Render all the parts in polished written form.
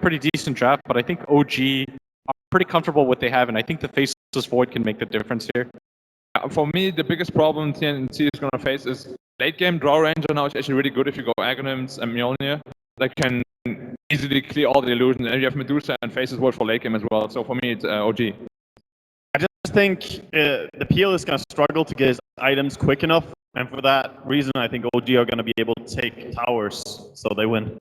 pretty decent draft, but I think OG are pretty comfortable with what they have, and I think the Faceless Void can make the difference here. For me, the biggest problem TNC is going to face is late game draw ranger now is actually really good if you go Aghanims and Mjolnir. That can easily clear all the illusions, and you have Medusa and Faceless Void for late game as well. So for me, it's OG. I just think the PL is going to struggle to get his items quick enough, and for that reason, I think OG are going to be able to take towers, so they win.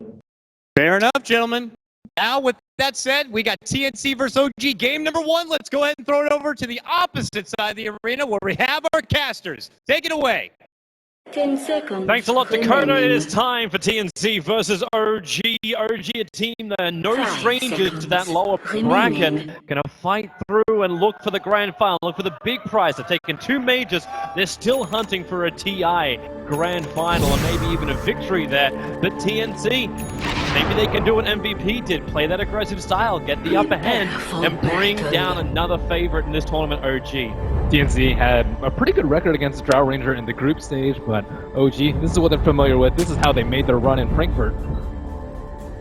Fair enough, gentlemen. Now, with that said, we got TNC versus OG game number 1. Let's go ahead and throw it over to the opposite side of the arena where we have our casters. Take it away. 10 seconds. Thanks a lot, Dakota. It is time for TNC versus OG. OG, a team that are no strangers to that lower bracket. Gonna fight through and look for the grand final, look for the big prize. They've taken 2 majors. They're still hunting for a TI grand final and maybe even a victory there. But TNC, maybe they can do what MVP did, play that aggressive style, get the upper hand, and bring down another favorite in this tournament, OG. TNC had a pretty good record against Drow Ranger in the group stage, but OG, this is what they're familiar with. This is how they made their run in Frankfurt.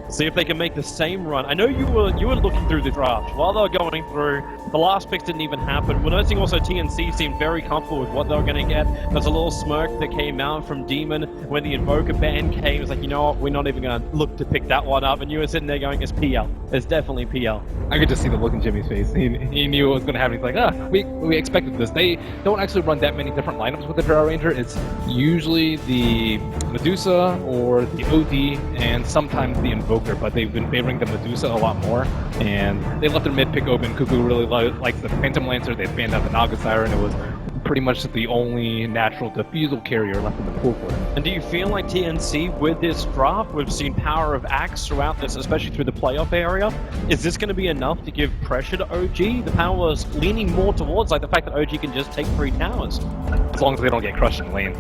See if they can make the same run. I know you were looking through the draft. While they were going through, the last picks didn't even happen. We're noticing also TNC seemed very comfortable with what they were going to get. There's a little smirk that came out from Demon when the Invoker ban came. It's like, you know what, we're not even going to look to pick that one up. And you were sitting there going, it's PL. It's definitely PL. I could just see the look in Jimmy's face. He knew what was going to happen. He's like, we expected this. They don't actually run that many different lineups with the Drow Ranger. It's usually the Medusa or the OD and sometimes the Invoker, but they've been favoring the Medusa a lot more. And they left their mid pick open. Cuckoo really likes the Phantom Lancer. They banned out the Naga Siren. It was pretty much the only natural defusal carrier left in the pool for them. And do you feel like TNC, with this draft, we've seen power of Axe throughout this, especially through the playoff area? Is this going to be enough to give pressure to OG? The power is leaning more towards like the fact that OG can just take 3 towers. As long as they don't get crushed in lane.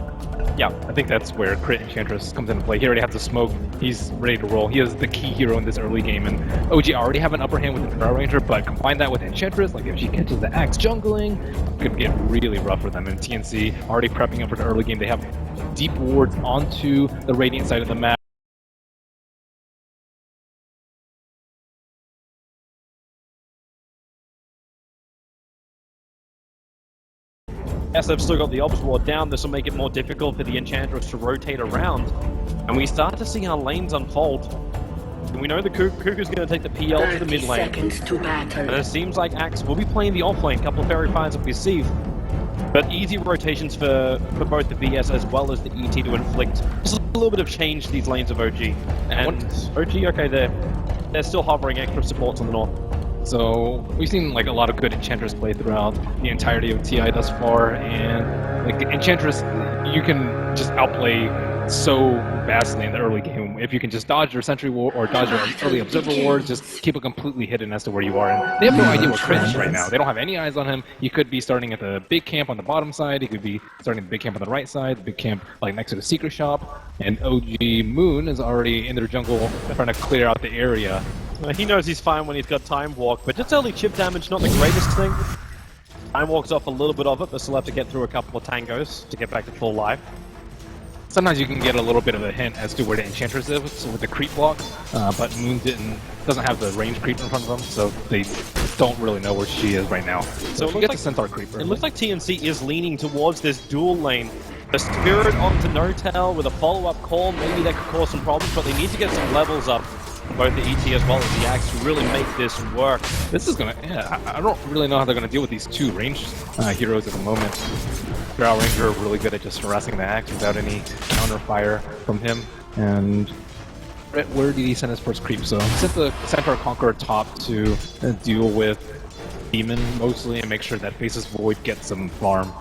Yeah, I think that's where Crit Enchantress comes into play. He already has the smoke. He's ready to roll. He is the key hero in this early game, and OG already have an upper hand with the Drow Ranger, but combine that with Enchantress, like if she catches the Axe jungling, it could get really rough for them. And TNC already prepping up for the early game. They have deep wards onto the Radiant side of the map. Yes, they've still got the Obs Ward down. This will make it more difficult for the Enchantress to rotate around. And we start to see our lanes unfold. And we know the Cuckoo's going to take the PL to the mid lane. And it seems like Axe will be playing the off lane. A couple of Fairy Fires have received. But easy rotations for both the VS as well as the ET to inflict just a little bit of change to these lanes of OG. And OG, okay, they're still hovering extra supports on the north. So we've seen like a lot of good Enchantress play throughout the entirety of TI thus far, and like Enchantress, you can just outplay so vastly in the early game. If you can just dodge your Sentry Ward or dodge your early Observer Ward, just keep it completely hidden as to where you are. And they have no idea where Crit is right now. They don't have any eyes on him. He could be starting at the big camp on the bottom side. He could be starting the big camp on the right side, the big camp like next to the secret shop. And OG Moon is already in their jungle trying to clear out the area. He knows he's fine when he's got Time Walk, but just early chip damage, not the greatest thing. Time Walk's off a little bit of it, but still have to get through a couple of tangos to get back to full life. Sometimes you can get a little bit of a hint as to where the Enchantress is with the creep block, but Moon doesn't have the range creep in front of them, so they don't really know where she is right now. So it looks like Centaur Creeper. It looks like TNC is leaning towards this dual lane. The Spirit onto No-Tail with a follow-up call, maybe that could cause some problems, but they need to get some levels up. Both the ET as well as the Axe to really make this work. This is gonna, I don't really know how they're gonna deal with these 2 ranged heroes at the moment. Drow Ranger really good at just harassing the Axe without any counter fire from him. And where did he send his first creep? So he sent the Centaur Conqueror top to deal with Demon mostly and make sure that Faceless Void gets some farm.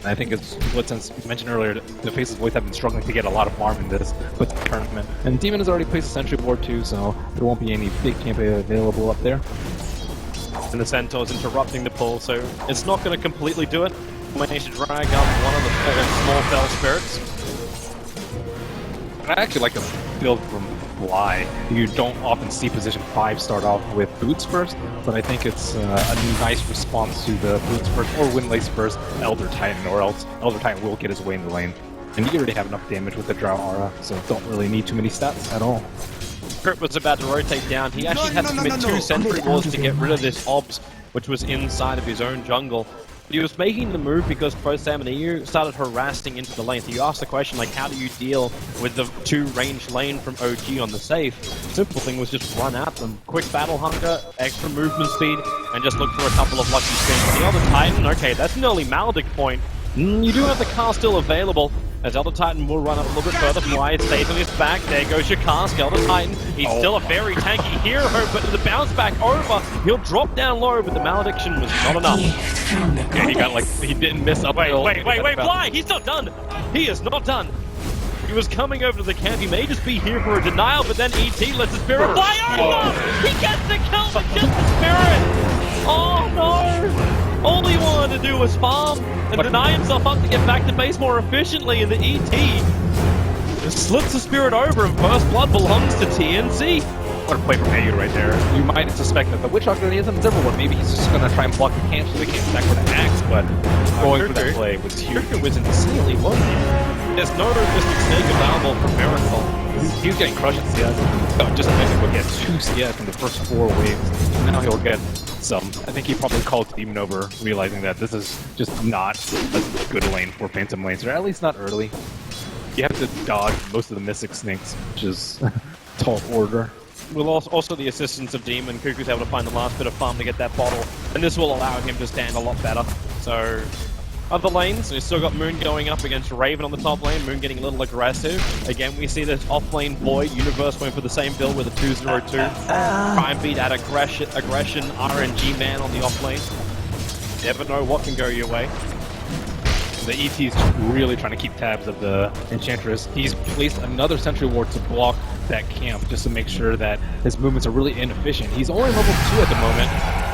And I think it's what, since you mentioned earlier, the Faceless Void have been struggling to get a lot of farm in this with the tournament. And Demon has already placed a Sentry Ward too, so there won't be any big camp available up there. And the Centaur's interrupting the pull, so it's not going to completely do it. Managed to drag up one of the small fell spirits. I actually like the build from Fly. You don't often see position 5 start off with boots first, but I think it's a nice response to the boots first or Windlace first Elder Titan, or else Elder Titan will get his way in the lane. And you already have enough damage with the Drow Aura, so don't really need too many stats at all. Crit was about to rotate down, he actually had to commit 2 sentry walls to get rid of this obs, which was inside of his own jungle. But he was making the move because both Sam and EU started harassing into the lane. So you asked the question, like, how do you deal with the 2 range lane from OG on the safe? Simple thing was just run at them. Quick battle hunger, extra movement speed, and just look for a couple of lucky spins. The Elder Titan, okay, that's an early Maledict point. You do have the car still available, as Elder Titan will run up a little bit further. Fly stays on his back. There goes your cask. Elder Titan, he's still a very tanky hero, but the bounce back over, he'll drop down low, but the malediction was not enough. Yeah, he got like, he didn't miss up. Wait, Fly! He's not done! He is not done! He was coming over to the camp. He may just be here for a denial, but then ET lets the spirit fly over! He gets the kill, but just the spirit! Oh no! All he wanted to do was farm and deny himself up to get back to base more efficiently, and the ET just slits the spirit over, and first blood belongs to TNC. What a play from AU right there. You might suspect that the Witch Doctor he isn't everyone. Maybe he's just going to try and block the camp so he can't stack with an axe, but going for that play was huge. It was insanely low. There's no Mystic Snake available for Miracle. He was getting crushed at CS. Oh, just amazing. We'll get 2 CS in the first 4 waves. Now he'll get some. I think he probably called Demon over, realizing that this is just not a good lane for Phantom lanes, or at least not early. You have to dodge most of the Mystic Snakes, which is tall order. With also the assistance of Demon, Cuckoo's able to find the last bit of farm to get that bottle, and this will allow him to stand a lot better. So, other lanes, we've still got Moon going up against Raven on the top lane, Moon getting a little aggressive. Again, we see this off-lane Void, Universe went for the same build with a 2-0-2. Try and beat that aggression RNG man on the off-lane. Never know what can go your way. The ET's really trying to keep tabs of the Enchantress. He's placed another Sentry Ward to block that camp just to make sure that his movements are really inefficient. He's only level 2 at the moment.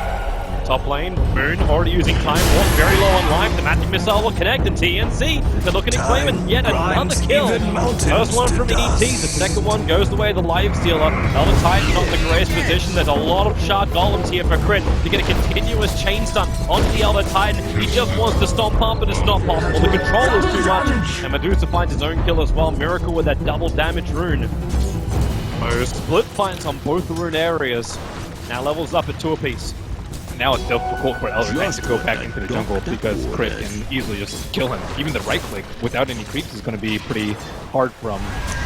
Top lane, Moon already using Time Warp, very low on life. The Magic Missile will connect, and TNC, they're looking to claim it. Yet another kill. First one from ET, the second one goes the way of the Life Stealer. Elder Titan not in the greatest position. There's a lot of Shard Golems here for Crit to get a continuous chain stun onto the Elder Titan. He just wants to stomp up, but it's not possible. The control is too much, and Medusa finds his own kill as well. Miracle with that double damage rune. So split fights on both the rune areas. Now levels up at 2 apiece. Now it's difficult for Elder Titan to go back into the jungle because Crit can easily just kill him. Even the right click without any creeps is going to be pretty hard from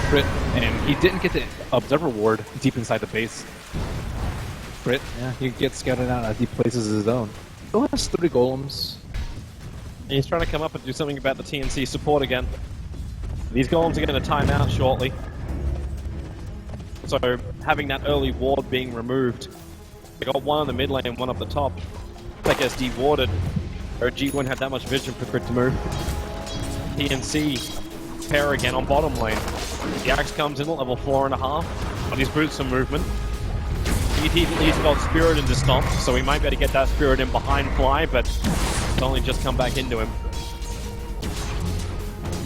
Crit. And he didn't get the Observer Ward deep inside the base. Crit, yeah, he gets scouted out as he places his own. Still has 3 golems. He's trying to come up and do something about the TNC support again. These golems are going to time out shortly. So having that early ward being removed. We got one on the mid lane and one up the top. That gets de-warded. OG won't have that much vision for Crit to move. TNC pair again on bottom lane. The Axe comes in at level 4.5. On his boots some movement. ET at least got Spirit into Stomp, so we might be able to get that Spirit in behind Fly, but it's only just come back into him.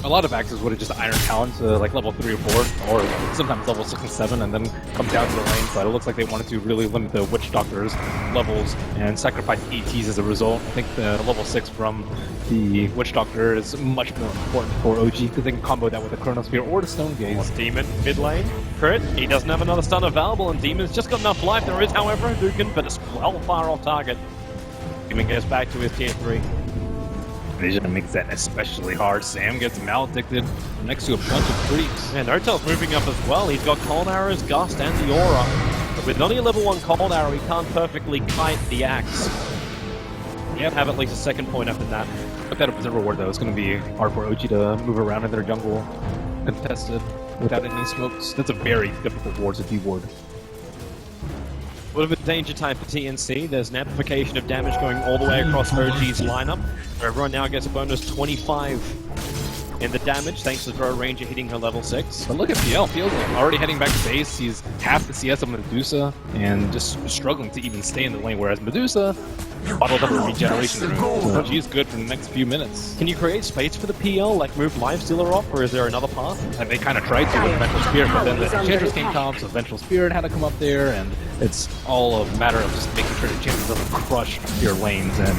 A lot of axes would have just Iron Talon to like level 3 or 4, or sometimes level 6 and 7, and then come down to the lane. But it looks like they wanted to really limit the Witch Doctor's levels and sacrifice ETs as a result. I think the level 6 from the Witch Doctor is much more important for OG because they can combo that with the Chronosphere or the Stone Gaze. Demon mid lane. Crit, he doesn't have another stun available, and Demon's just got enough life. There is, however, a Dukin, but it's well far off target. Demon gets back to his tier 3. Vision makes that especially hard. Sam gets maledicted next to a bunch of creeps. And Notel's moving up as well. He's got Cold Arrows, Gust, and the Aura. But with only a level 1 Cold Arrow, he can't perfectly kite the Axe. Yep, have at least a second point after that. But that Observer Ward, though, is going to be hard for OG to move around in their jungle contested without any smokes. That's a very difficult ward to de-ward. A bit of a danger time for TNC. There's an amplification of damage going all the way across OG's lineup. Where everyone now gets a bonus 25 in the damage, thanks to Throw Ranger hitting her level 6. But look at PL. PL's like already heading back to base. He's half the CS of Medusa and just struggling to even stay in the lane, whereas Medusa bottled up a regeneration rune. So she's good for the next few minutes. Can you create space for the PL, like move Lifestealer off, or is there another path? And they kind of tried to with Vengeful Spirit, but then the Enchantress came down, so Vengeful Spirit had to come up there, and it's all a matter of just making sure the Enchantress doesn't crush your lanes. And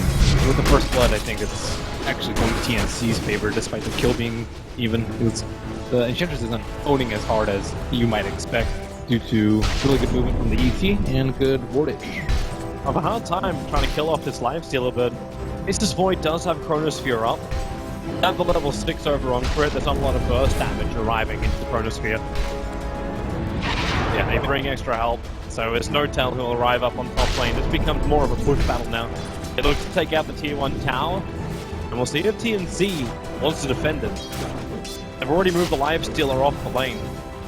with the First Blood, I think it's actually going TNC's favor, despite the kill being even. Because the Enchantress isn't owning as hard as you might expect. due to really good movement from the ET and good wardage. I have a hard time trying to kill off this lifestealer, but Aces Void does have Chronosphere up. At the level 6 over on crit, there's not a lot of burst damage arriving into the Chronosphere. Yeah, they bring extra help, so it's no tell who'll arrive up on top lane. This becomes more of a push battle now. It looks to take out the tier 1 tower, and we'll see if TNC wants to defend it. They've already moved the lifestealer off the lane.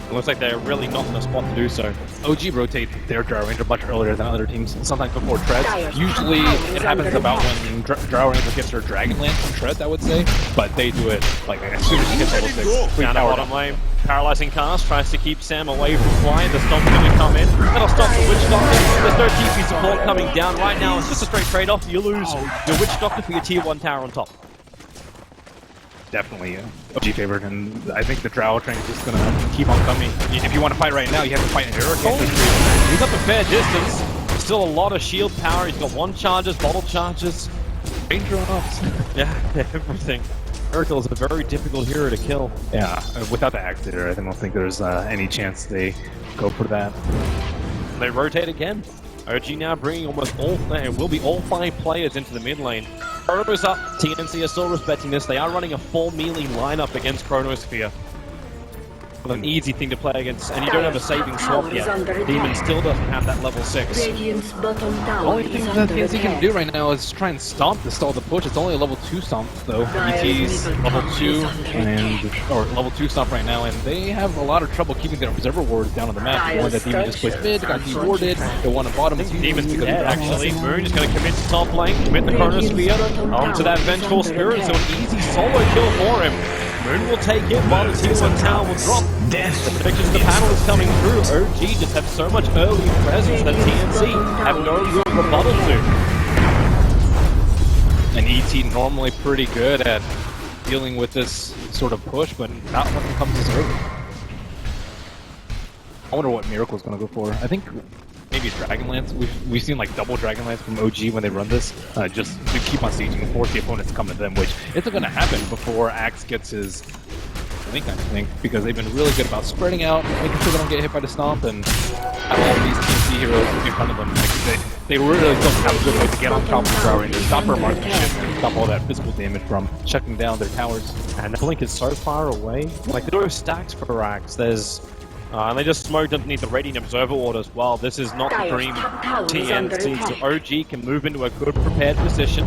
It looks like they're really not in a spot to do so. OG rotate their Drow Ranger much earlier than other teams, sometimes before Treads. Usually it happens about when Drow Ranger gets their Dragon Lance from Treads, I would say, but they do it like as soon as he hits level 6. Down the bottom lane, paralyzing cast, tries to keep Sam away from Fly. The Stomp's going to come in. That'll stop the Witch Doctor. There's no TP support coming down right now. It's just a straight trade-off. You lose your Witch Doctor for your tier 1 tower on top. Definitely OG favored, and I think the Drow train is just gonna keep on coming. If you want to fight right now, you have to fight in hero. He's up a fair distance. There's still a lot of shield power. He's got 1 charges, bottle charges. Ranger on ups. Yeah, everything. Miracle is a very difficult hero to kill. Yeah, without the Axe Hitter, I don't think there's any chance they go for that. They rotate again. OG now bringing almost all, it will be all 5 players into the mid lane. Chrono's up. TNC are still respecting this. They are running a full melee lineup against Chronosphere. An easy thing to play against, and you don't have a saving swap yet. Demon still doesn't have that level 6. Radiant's bottom The tower only is thing under that TNC can attack. do right now is try and stomp to stall the push. It's only a level 2 stomp though. ET's level 2 or level 2 stomp right now, and they have a lot of trouble keeping their observer wards down on the map. The one that Demon just placed mid, got dewarded. The one at bottom is Demon's dead, actually. Moon is going to commit to top lane, commit the Chronosphere onto that Vengeful Spirit, so an easy solo kill for him. Moon will take it while the tier 1 tower will drop. The predictions of the panel is coming through. OG just have so much early presence that TNC have no real rebuttal to. And ET normally pretty good at dealing with this sort of push, but not when it comes this early. I wonder what Miracle's going to go for. I think maybe it's Dragon Lance. We've seen like double Dragon Lance from OG when they run this, just to keep on sieging and force the opponents to come to them, which isn't going to happen before Axe gets his link, I think, because they've been really good about spreading out, making sure they don't get hit by the stomp, and have all these TNC heroes in front of them. Like they really don't have a good way to get on top of the Drow Rangers, stop her marksmanship, and stop all that physical damage from shutting down their towers. And the link is so far away. Like, there are stacks for Axe. There's and they just smoked underneath the Radiant Observer Ward as well. This is not the dream TNC, so OG can move into a good prepared position.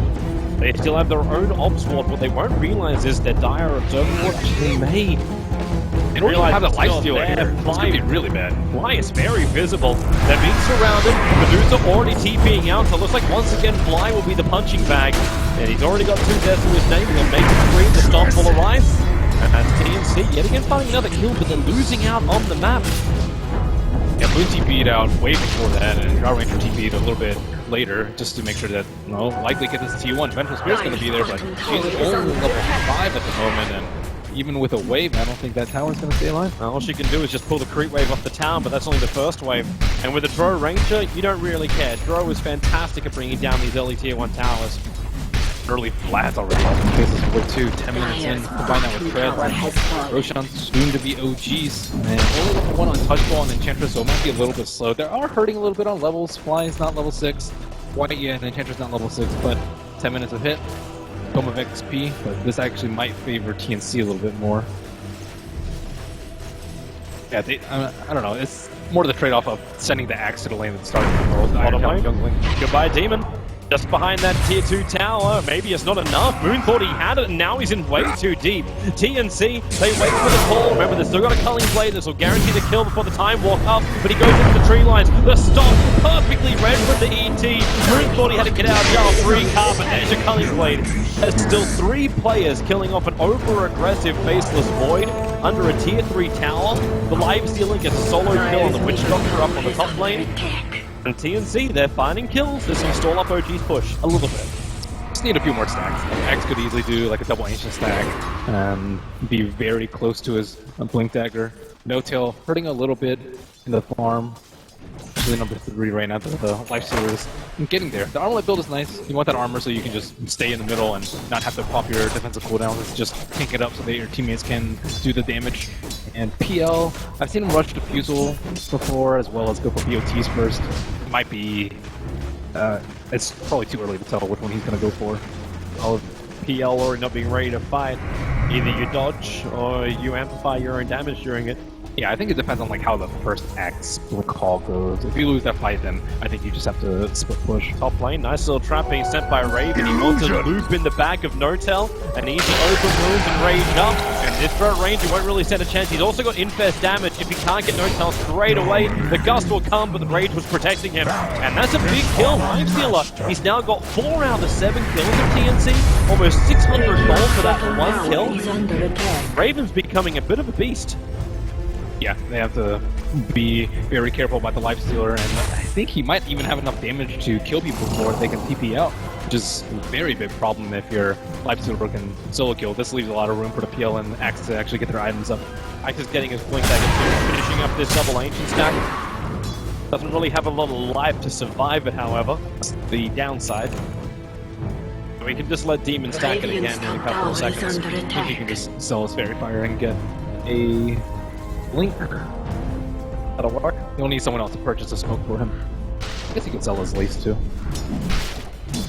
They still have their own Ops Ward. What they won't realize is their dire Observer Ward actually made. They don't even have the lifestealer here. It's going to be really bad. Fly is very visible. They're being surrounded. Medusa already TPing out, so it looks like once again Fly will be the punching bag. And he's already got 2 deaths to his name. He'll make it 3. The Stomp will arrive. And that's TNC yet again finding another kill, but they're losing out on the map. Yeah, Moon TP'd out way before that, and Drow Ranger TP'd a little bit later, just to make sure that, likely get this T1. Vengeful Spirit's going to be there, but she's only level 5 at the moment, and even with a wave, I don't think that tower's going to stay alive. All she can do is just pull the creep wave off the tower, but that's only the first wave. And with a Drow Ranger, you don't really care. Drow is fantastic at bringing down these early tier 1 towers. Early flats already. Cases were 2, 10 minutes in, combine that with Treads. Roshan's soon to be OGs, and only level 1 on Touchball and Enchantress, so it might be a little bit slow. They are hurting a little bit on levels. Fly is not level 6. White, yeah, and Enchantress not level 6, but 10 minutes of hit. Tome of XP, but this actually might favor TNC a little bit more. Yeah, I don't know, it's more the trade-off of sending the Axe to the lane at the start of the world. Bottom lane. Goodbye, Demon. Just behind that tier 2 tower, maybe it's not enough. Moon thought he had it, and now he's in way too deep. TNC, they wait for the call. Remember, they've still got a Culling Blade. This will guarantee the kill before the time walk up, but he goes into the tree lines. The stop, perfectly read with the ET. Moon thought he had to get out of jail. Free carpet, there's your Culling Blade. There's still 3 players killing off an over-aggressive Faceless Void under a tier 3 tower. The lifestealer gets a solo kill on the Witch Doctor up on the top lane. And TNC, they're finding kills. This will stall up OG's push a little bit. Just need a few more stacks. Axe could easily do like a double ancient stack and be very close to his Blink Dagger. No Tail hurting a little bit in the farm. Actually number 3 right now, the lifestealer is getting there. The armlet build is nice. You want that armor so you can just stay in the middle and not have to pop your defensive cooldowns. Just tank it up so that your teammates can do the damage. And PL, I've seen him rush Diffusal before, as well as go for BOTs first. Might be, it's probably too early to tell which one he's going to go for. Oh, PL or not being ready to fight. Either you dodge or you amplify your own damage during it. Yeah, I think it depends on like how the first act split call goes. If you lose that fight, then I think you just have to split push. Top lane, nice little trap being sent by Raven. He wants to loop in the back of Notel. An easy open move and rage up. And this Threat Ranger won't really stand a chance. He's also got infest damage. If he can't get Notel straight away, the gust will come, but the rage was protecting him. And that's a big kill. Life Stealer. He's now got 4 out of 7 kills of TNC. Almost 600 gold for that one kill. Is under attack. Raven's becoming a bit of a beast. Yeah, they have to be very careful about the Life Stealer, and I think he might even have enough damage to kill people before they can TP out, which is a very big problem if your Life Stealer can solo kill. This leaves a lot of room for the PL and Axe to actually get their items up. Axe is getting his blink dagger too, finishing up this double ancient stack. Doesn't really have a lot of life to survive it, however. That's the downside. We can just let Demon stack it again in a couple of seconds. I think he can just sell his Fairy Fire and get a Blink. That'll work. He'll need someone else to purchase a smoke for him. I guess he can sell his lace too.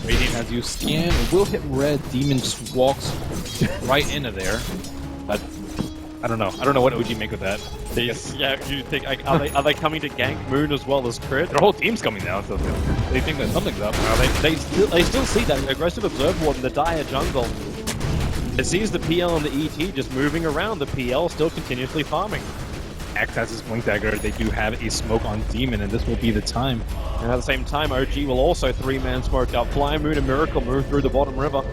Radiant as you scan, it will hit red. Demon just walks right into there. But I don't know. I don't know what OG make of that. Yeah, you think like, are they coming to gank Moon as well as crit? Their whole team's coming down, so they think that something's up. They still see that aggressive Observe Ward in the dire jungle. It sees the PL and the ET just moving around. The PL still continuously farming. Axe has his Blink Dagger. They do have a smoke on Demon, and this will be the time. And at the same time, OG will also 3-man smoke up. Flying Moon and Miracle move through the bottom river.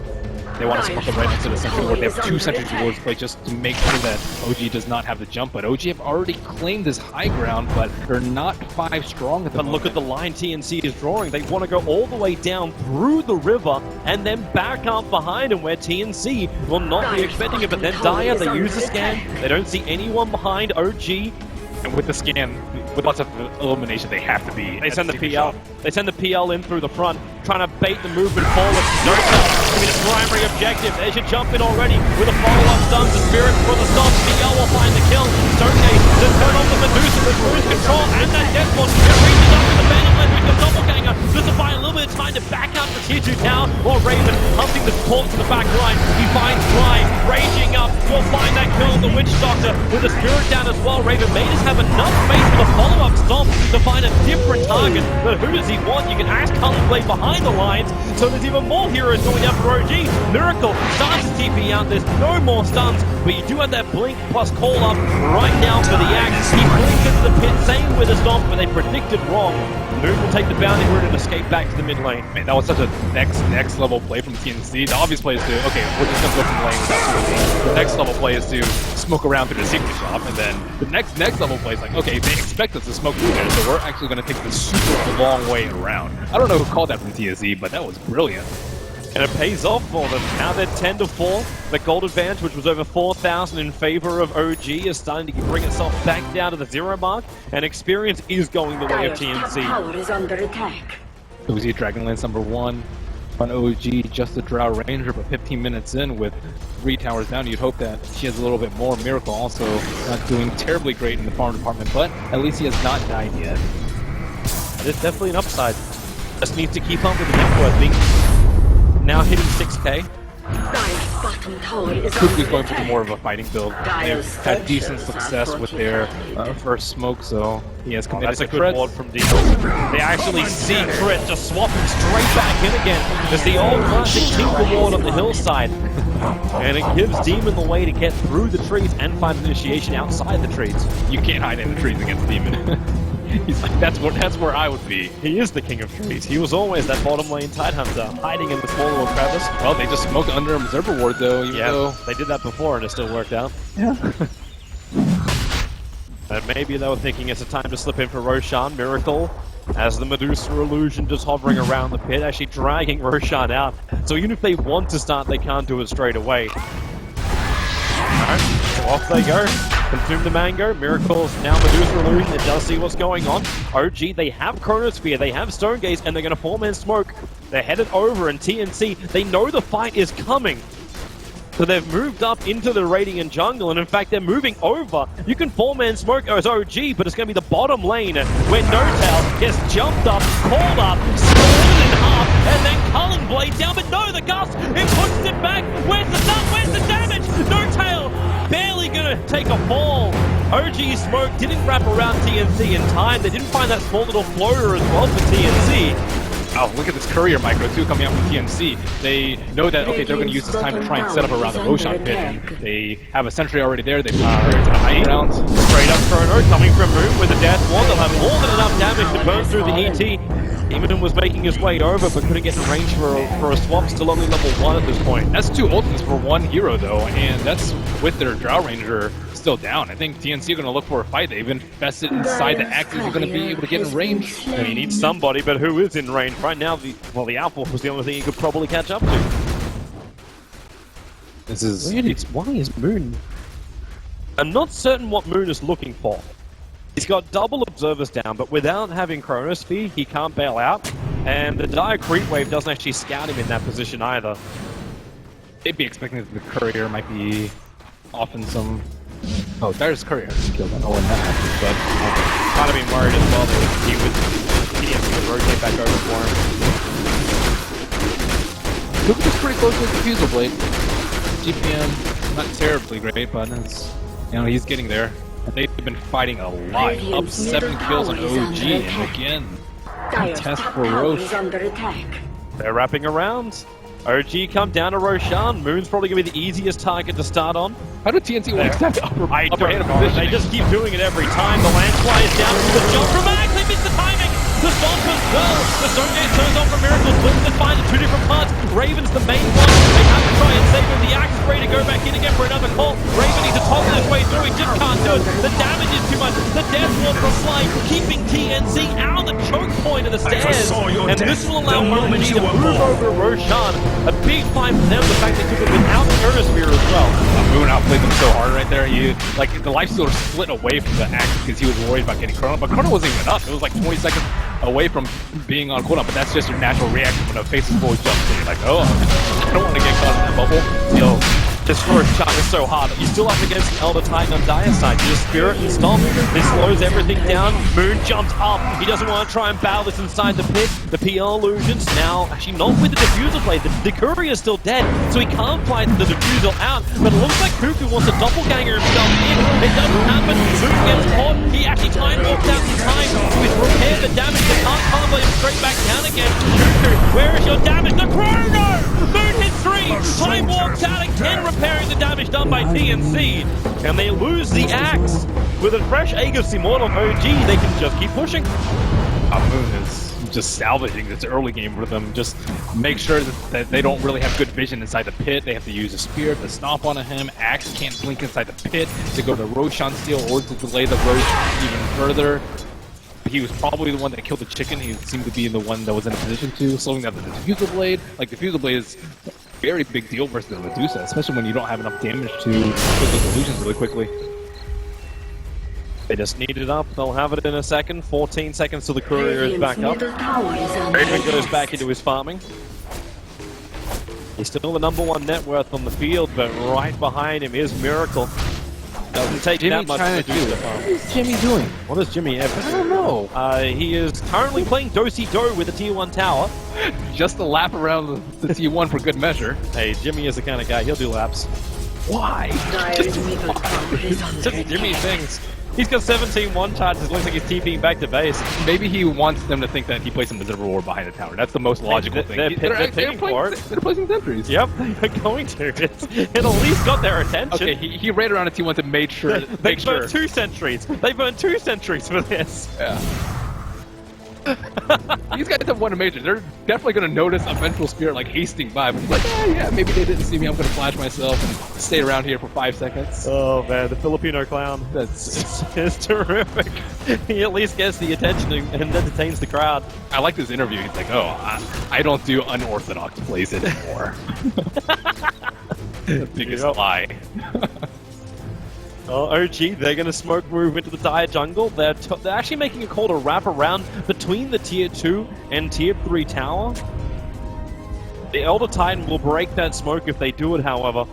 They want to smoke up right into the Sentry Ward. They have 2 Sentry Wards play just to make sure that OG does not have the jump. But OG have already claimed this high ground, but they're not 5 strong at the moment. But look at the line TNC is drawing. They want to go all the way down through the river and then back up behind them where TNC will not be expecting it. But then Dire, they use the scan. They don't see anyone behind OG. And with the scan, with lots of elimination, they have to be. They send the PL. They send the PL in through the front, trying to bait the movement forward. No touch. I mean, it's primary objective. There's your jump in already with a follow-up stun. The Spirit for the stop. PL will find the kill. Stonegate to turn on the Medusa with cruise control and that death one. It reaches up with the Phantom Lens with the doppelganger. Just to find a little bit of time to back up the tier 2 tower. While Raven hunting the support to the back line. He finds Fly raging up. Will find that kill of the Witch Doctor with the Spirit down as well. Raven may just have enough space for the follow-up stomp to find a different target. But who does he want? You can ask Colorblade behind the lines, so there's even more heroes going after OG. Miracle starts to TP out. There's no more stuns, but you do have that blink plus call up right now for the axe. He blinks into the pit, same with the stomp, but they predicted wrong. Moon will take the bounty route and escape back to the mid lane. Man, that was such a next level play from TNC. The obvious play is to, okay, we're just gonna go from lane without 2. The next level play is to smoke around through the secret shop, and then the next level play is like, okay, they expect us to smoke through there, so we're actually gonna take the super long way around. I don't know who called that from TNC, but that was brilliant. And it pays off for them. Now they're 10-4. The gold advantage, which was over 4,000 in favor of OG, is starting to bring itself back down to the 0 mark. And experience is going the way of Dire's top TNC. tower is under attack. So we see Dragonlance #1 on OG, just a Drow Ranger, but 15 minutes in with 3 towers down, you'd hope that she has a little bit more. Miracle also not doing terribly great in the farm department, but at least he has not died yet. There's definitely an upside. Just needs to keep up with the net worth. Being now hitting 6k. Dire's bottom tower is Quickly under going for attack. more of a fighting build. They've had decent success with their first smoke, so he has committed That's a to good crits. ward from Deal. They actually see crit just swapping straight back in again. There's the old classic Tinker ward on the hillside. And it gives Demon the way to get through the trees and find initiation outside the trees. You can't hide in the trees against Demon. He's like, that's where I would be. He is the king of trees. He was always that bottom lane Tidehunter, hiding in the small little crevice. Well, they just smoked under a Observer Ward, though, even though... They did that before and it still worked out. Yeah. And maybe they were thinking it's a time to slip in for Roshan. Miracle, as the Medusa illusion just hovering around the pit, actually dragging Roshan out. So even if they want to start, they can't do it straight away. Alright, so off they go. Consume the mango. Miracle's now Medusa illusion. It does see what's going on. OG, they have Chronosphere, they have Stone Gaze, and they're going to 4-man smoke. They're headed over, and TNC, they know the fight is coming. So they've moved up into the Radiant jungle, and in fact, they're moving over. You can 4-man smoke as OG, but it's going to be the bottom lane where No-Tail gets jumped up, called up, split in half, and then Culling Blade down. But no, the Gust, it pushes it back. Where's the stun? Where's the damage? No-Tail barely going to take a fall. OG smoke didn't wrap around TNC in time. They didn't find that small little floater as well for TNC. Oh, look at this courier micro too coming out from TNC. They know that, okay, they're going to use this time to try and set up around the Roshan pit, and they have a sentry already there. They fire into the high ground. Straight up Chrono coming from Moon with a Death Ward. They'll have more than enough damage to burn through the ET. Eamon was making his way over, but couldn't get in range for a swap. Still only level 1 at this point. That's 2 ultimates for 1 hero though, and that's with their Drow Ranger still down. I think TNC are going to look for a fight. They've invested inside the Axes. They're going to be able to get in range. You need somebody, but who is in range right now? The Outlaw was the only thing he could probably catch up to. This is... Why is Moon? I'm not certain what Moon is looking for. He's got double observers down, but without having Chronosphere, he can't bail out. And the dire creep wave doesn't actually scout him in that position either. They'd be expecting that the courier might be off in some... Oh, Dire's courier killed. I don't know when that happened, but... Kind of been worried as well that he would rotate back over for him. Luke is pretty close to the Diffusal Blade. GPM, not terribly great, but it's, you know, he's getting there. They've been fighting a lot. Up 7 kills on OG, and again, test for Roche. They're wrapping around. OG come down to Roshan. Moon's probably going to be the easiest target to start on. How do TNC always have the upper hand position? They just keep doing it every time. The Landfly is down to the jump from Max. They missed the timing. The stomp as well. The Stonegate turns off from Miracle. Flips to find in 2 different parts. Raven's the main one. They have to try and save him. The Axe is ready to go back in again for another call. Raven needs to toggle his way through. He just can't do it. The damage is too much. The Death Ward for Slide, keeping TNC out of the choke point of the stairs. And this will allow OG to move over Roshan. A big fight for them. The fact they took it without the Chronosphere as well. Moon outplayed them so hard right there. Like, the lifestealer split away from the Axe because he was worried about getting Chrono. But Chrono wasn't even up. It was like 20 seconds away from being on cooldown. But that's just your natural reaction when a face is fully jumped in. You're like, oh, I don't want to get caught in that bubble. This Roshan is so hard. You're still up against Elder Titan on Dire side. You just Spirit and Stomp. This slows everything down. Moon jumps up. He doesn't want to try and battle this inside the pit. The PL illusions now actually not with the Diffusal Blade. The Courier is still dead, so he can't fight the Diffusal out. But it looks like Cuckoo wants to doppelganger himself in. It doesn't happen. Moon gets caught. He actually time walks out in time to repair the damage. They can't combo him straight back down again. Cuckoo, where is your damage? The Chrono! Moon hits 3. Time walks out again, repairing the damage done by TNC, and they lose the Axe. With a fresh Aegis Immortal OG, they can just keep pushing. Moon is just salvaging this early game for them. Just make sure that they don't really have good vision inside the pit. They have to use a Spirit to stomp onto him. Axe can't blink inside the pit to go to Roshan Steel or to delay the Roche even further. He was probably the one that killed the chicken. He seemed to be the one that was in a position to, slowing down the Diffusal Blade. Like, Diffusal Blade is a very big deal versus the Medusa, especially when you don't have enough damage to kill those illusions really quickly. They just need it up. They'll have it in a second. 14 seconds till the Courier is back up. Raven goes back into his farming. He's still the #1 net worth on the field, but right behind him is Miracle. Doesn't take that much to do. What is Jimmy doing? What is Jimmy ever do? I don't know. He is currently playing Do-Si-Do with a Tier 1 tower. Just a lap around the T1 for good measure. Hey, Jimmy is the kind of guy, he'll do laps. Why? Just Jimmy things. He's got 17 one-charges, it looks like he's TPing back to base. Maybe he wants them to think that he plays some Observer War behind the tower. That's the most logical thing. They're placing sentries. Yep, they're going to. It at least got their attention. Okay, he ran around a T1 to make sure. They burned 2 sentries. They burned 2 sentries for this. Yeah. These guys have won a major. They're definitely going to notice a Vengeful Spirit like hasting by, but he's like, yeah, maybe they didn't see me. I'm going to flash myself and stay around here for 5 seconds. Oh man, the Filipino clown. It's terrific. He at least gets the attention and entertains the crowd. I like this interview. He's like, oh, I don't do unorthodox plays anymore. The biggest lie. Oh, OG, they're going to smoke move into the Dire jungle. They're actually making a call to wrap around between the Tier 2 and Tier 3 tower. The Elder Titan will break that smoke if they do it, however.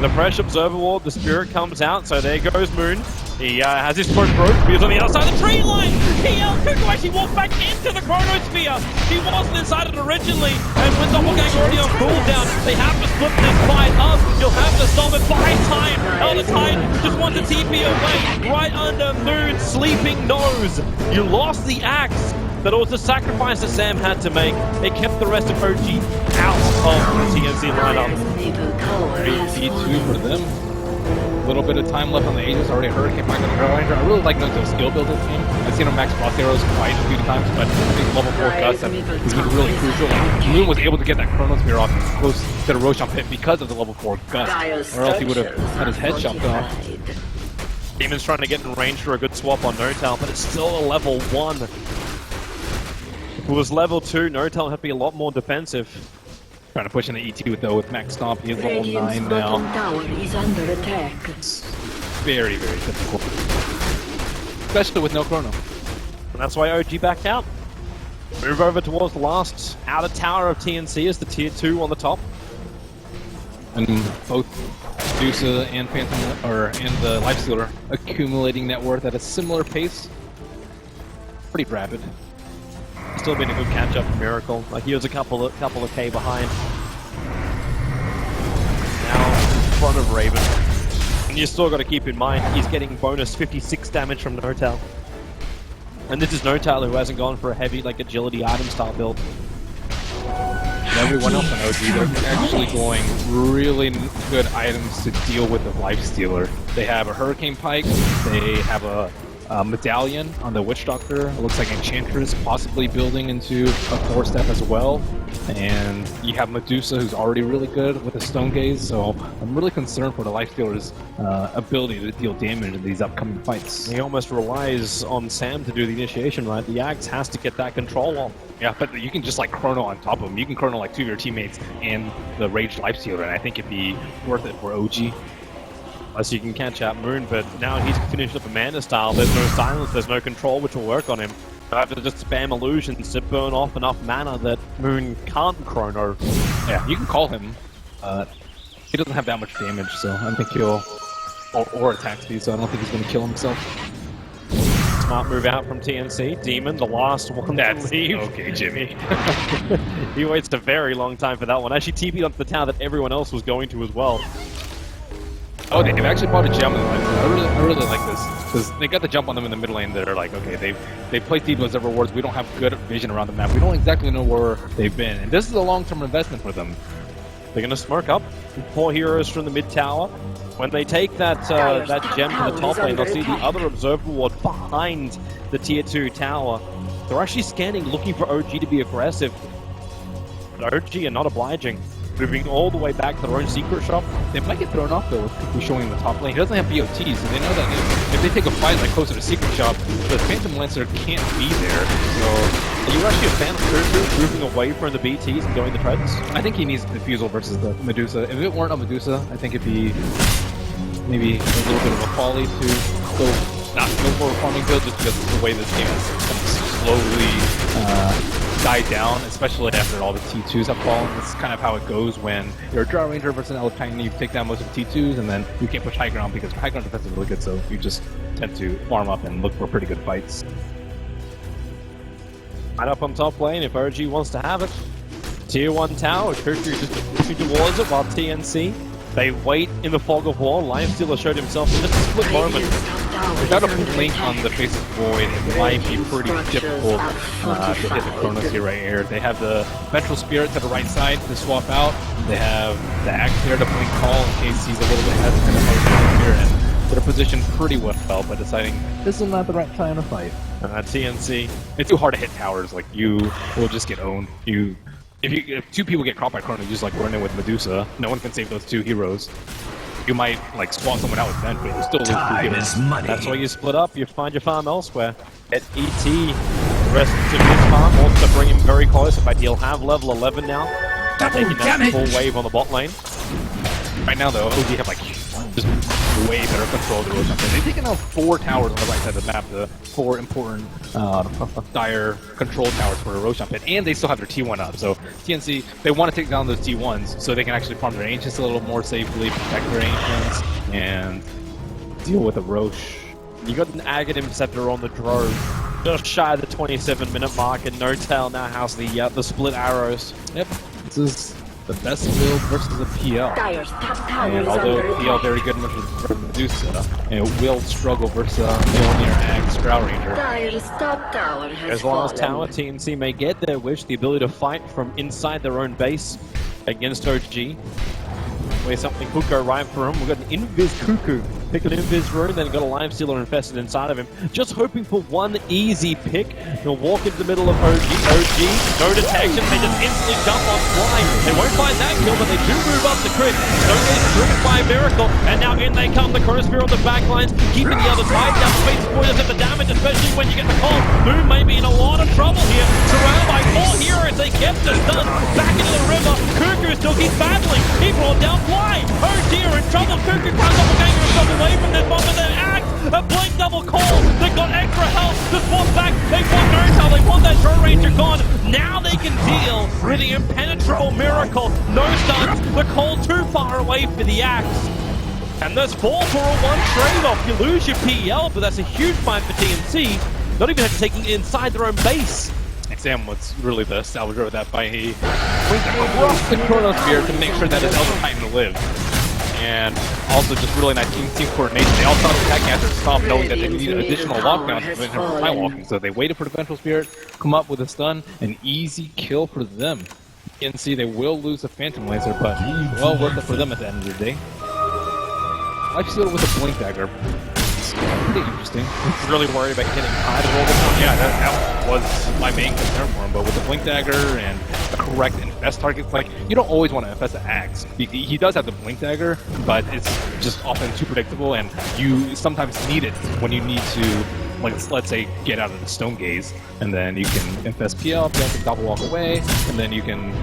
The fresh Observer Ward, the Spirit comes out, so there goes Moon. He has his smoke broke, he's on the other side of the tree line! Kuku actually walked back into the Chronosphere! He wasn't inside it originally, and with Doppelgang already on cooldown, they have to split this fight up. You'll have to stop it by time! Elder Titan just wants to TP away, right under Moon's sleeping nose! You lost the axe! That was the sacrifice that Sam had to make. They kept the rest of OG out of the TNC lineup. Great D2 for them. A little bit of time left on the Aegis, already Hurricane Pike on the Hero Ranger. I really like Noto's skill build this game. I've seen him max frost arrows quite a few times, but I think level 4 Gust has been really crucial. Like, Moon was able to get that Chronosphere off close to the Roshan pit because of the level 4 Gust, or else he would have had his head chopped off. Demon's trying to get in range for a good swap on Notal, but it's still a level 1. If it was level 2, Notal would have to be a lot more defensive. Trying to push in the ET though with Max Stomp. He is level 9 now. Tower is under attack. It's very, very difficult. Especially with no chrono. And that's why OG backed out. Move over towards the last outer tower of TNC as the tier 2 on the top. And both Medusa and Phantom, and the Lifestealer accumulating net worth at a similar pace. Pretty rapid. Still been a good catch-up for Miracle. Like, he was a couple of K behind. Now in front of Raven. And you still got to keep in mind, he's getting bonus 56 damage from Notal. And this is Notal who hasn't gone for a heavy, like, agility item style build. Everyone else on OG, they're actually going really good items to deal with the Lifestealer. They have a Hurricane Pike, they have a Medallion on the Witch Doctor. It looks like Enchantress possibly building into a 4-step as well. And you have Medusa, who's already really good with a Stone Gaze, so I'm really concerned for the Lifestealer's ability to deal damage in these upcoming fights. He almost relies on Sam to do the initiation, right? The Axe has to get that control off. Yeah, but you can just like chrono on top of him. You can chrono like 2 of your teammates and the Raged Lifestealer, and I think it'd be worth it for OG. Unless you can catch out Moon, but now he's finished up Amanda style. There's no silence, there's no control, which will work on him. I have to just spam illusions to burn off enough mana that Moon can't chrono. Yeah, you can call him. He doesn't have that much damage, so I think he'll... Or attack speed, so I don't think he's going to kill himself. Smart move out from TNC. Demon, the last one to leave. Okay, Jimmy. He waits a very long time for that one. Actually TP'd onto the tower that everyone else was going to as well. Oh, they've actually bought a gem in the lane. I really like this, because they got the jump on them in the mid lane that are like, okay, they played deep those Observer Wards. We don't have good vision around the map. We don't exactly know where they've been, and this is a long-term investment for them. They're going to smoke up. 4 heroes from the mid tower. When they take that gem to the top lane, they'll see the other Observer Ward behind the tier 2 tower. They're actually scanning, looking for OG to be aggressive. But OG are not obliging. Moving all the way back to their own secret shop. They might get thrown off though with Kuku showing the top lane. He doesn't have BOTs, so they know that if they take a fight like closer to secret shop, the Phantom Lancer can't be there. So are you actually a fan of Kuku moving away from the BTs and going the treads? I think he needs Diffusal versus the Medusa. If it weren't a Medusa, I think it'd be maybe a little bit of a folly to not go for a farming build just because of the way this game has kind of slowly died down, especially after all the T2s have fallen. That's kind of how it goes when you're a Draw Ranger versus an Elder Titan. You take down most of the T2s, and then you can't push high ground because high ground defense is really good, so you just tend to farm up and look for pretty good fights. Right up on top lane if OG wants to have it. Tier 1 tower, Kuku just pushing towards it while TNC. They wait in the fog of war. Lifestealer showed himself in just a split moment. Without a blink on the face of Void, it might be pretty difficult to hit the Chronos here right here. They have the Ventral Spirit to the right side to swap out. They have the Axe there to blink call in case he's a little bit hesitant about here. And they're positioned pretty well by deciding this is not the right time to fight. TNC. It's too hard to hit towers. Like, you will just get owned. If 2 people get caught by Chrono, you just like run in with Medusa. No one can save those 2 heroes. You might like swap someone out with Vent, but you still lose 2 heroes. That's why you split up. You find your farm elsewhere. At ET, the rest of his farm wants to bring him very close. If Ideal have level 11 now, taking that full wave on the bot lane. Right now, though, OG have like just way better control of the Roshan pit. They've taken out 4 towers on the right side of the map, the 4 important dire control towers for the Roshan pit, and they still have their T1 up. So TNC, they want to take down those T1s so they can actually farm their Ancients a little more safely, protect their Ancients, and deal with the Roche. You got an Agate Interceptor on the drone, just shy of the 27-minute mark, and No-Tail now has the split arrows. Yep, this is the best build versus a PL. Dire's top tower And is although under PL attack. very good versus Medusa, it will struggle versus Mjolnir Ag Sprout Ranger. Dire's top tower has As long as fallen. Tower TNC may get their wish, the ability to fight from inside their own base against OG, where something could go right for him. We've got an Invis Cuckoo. Pick an Invis rune, then got a Lime Stealer infested inside of him. Just hoping for one easy pick. He'll walk into the middle of OG. OG, no detection. They just instantly jump on fly. They won't find that kill, but they do move up the crit. Stonegate driven by a miracle. And now in they come. The Chronosphere on the back lines, keeping the other side down. Space Boy doesn't have the damage, especially when you get the call. Boom may be in a lot of trouble here. Surrounded by 4 heroes. They get the stun. Back into the river. Cuckoo still keeps battling. He brought down fly. OG are in trouble. Cuckoo grabs up again himself away from this bomb, and then act a blink double call. They got extra health. The spawns back. They want No-Tail. They want that Drone Ranger gone. Now they can deal with the impenetrable miracle. No stuns. The call too far away for the axe. And there's 4 for a 1 trade-off. You lose your PL, but that's a huge fight for TNC. Not even have to take it inside their own base. Sam was really the salvager of that fight. He went across the Chronosphere to make sure that his Elder Titan lived. And also just really nice team coordination. They all thought attacking after stop, knowing that they needed additional lockdowns to prevent him from time walking. So they waited for the Vengeful Spirit, come up with a stun, an easy kill for them. TNC, they will lose the Phantom Laser, but well worth it for them at the end of the day. Life Stealer with a Blink Dagger. It's pretty interesting. Really worried about getting tied all the time. Yeah, that was my main concern for him, but with the Blink Dagger and the correct infest targets, like, you don't always want to infest the Axe. He does have the Blink Dagger, but it's just often too predictable, and you sometimes need it when you need to, like, let's say, get out of the Stone Gaze, and then you can infest PL can double walk away, and then you can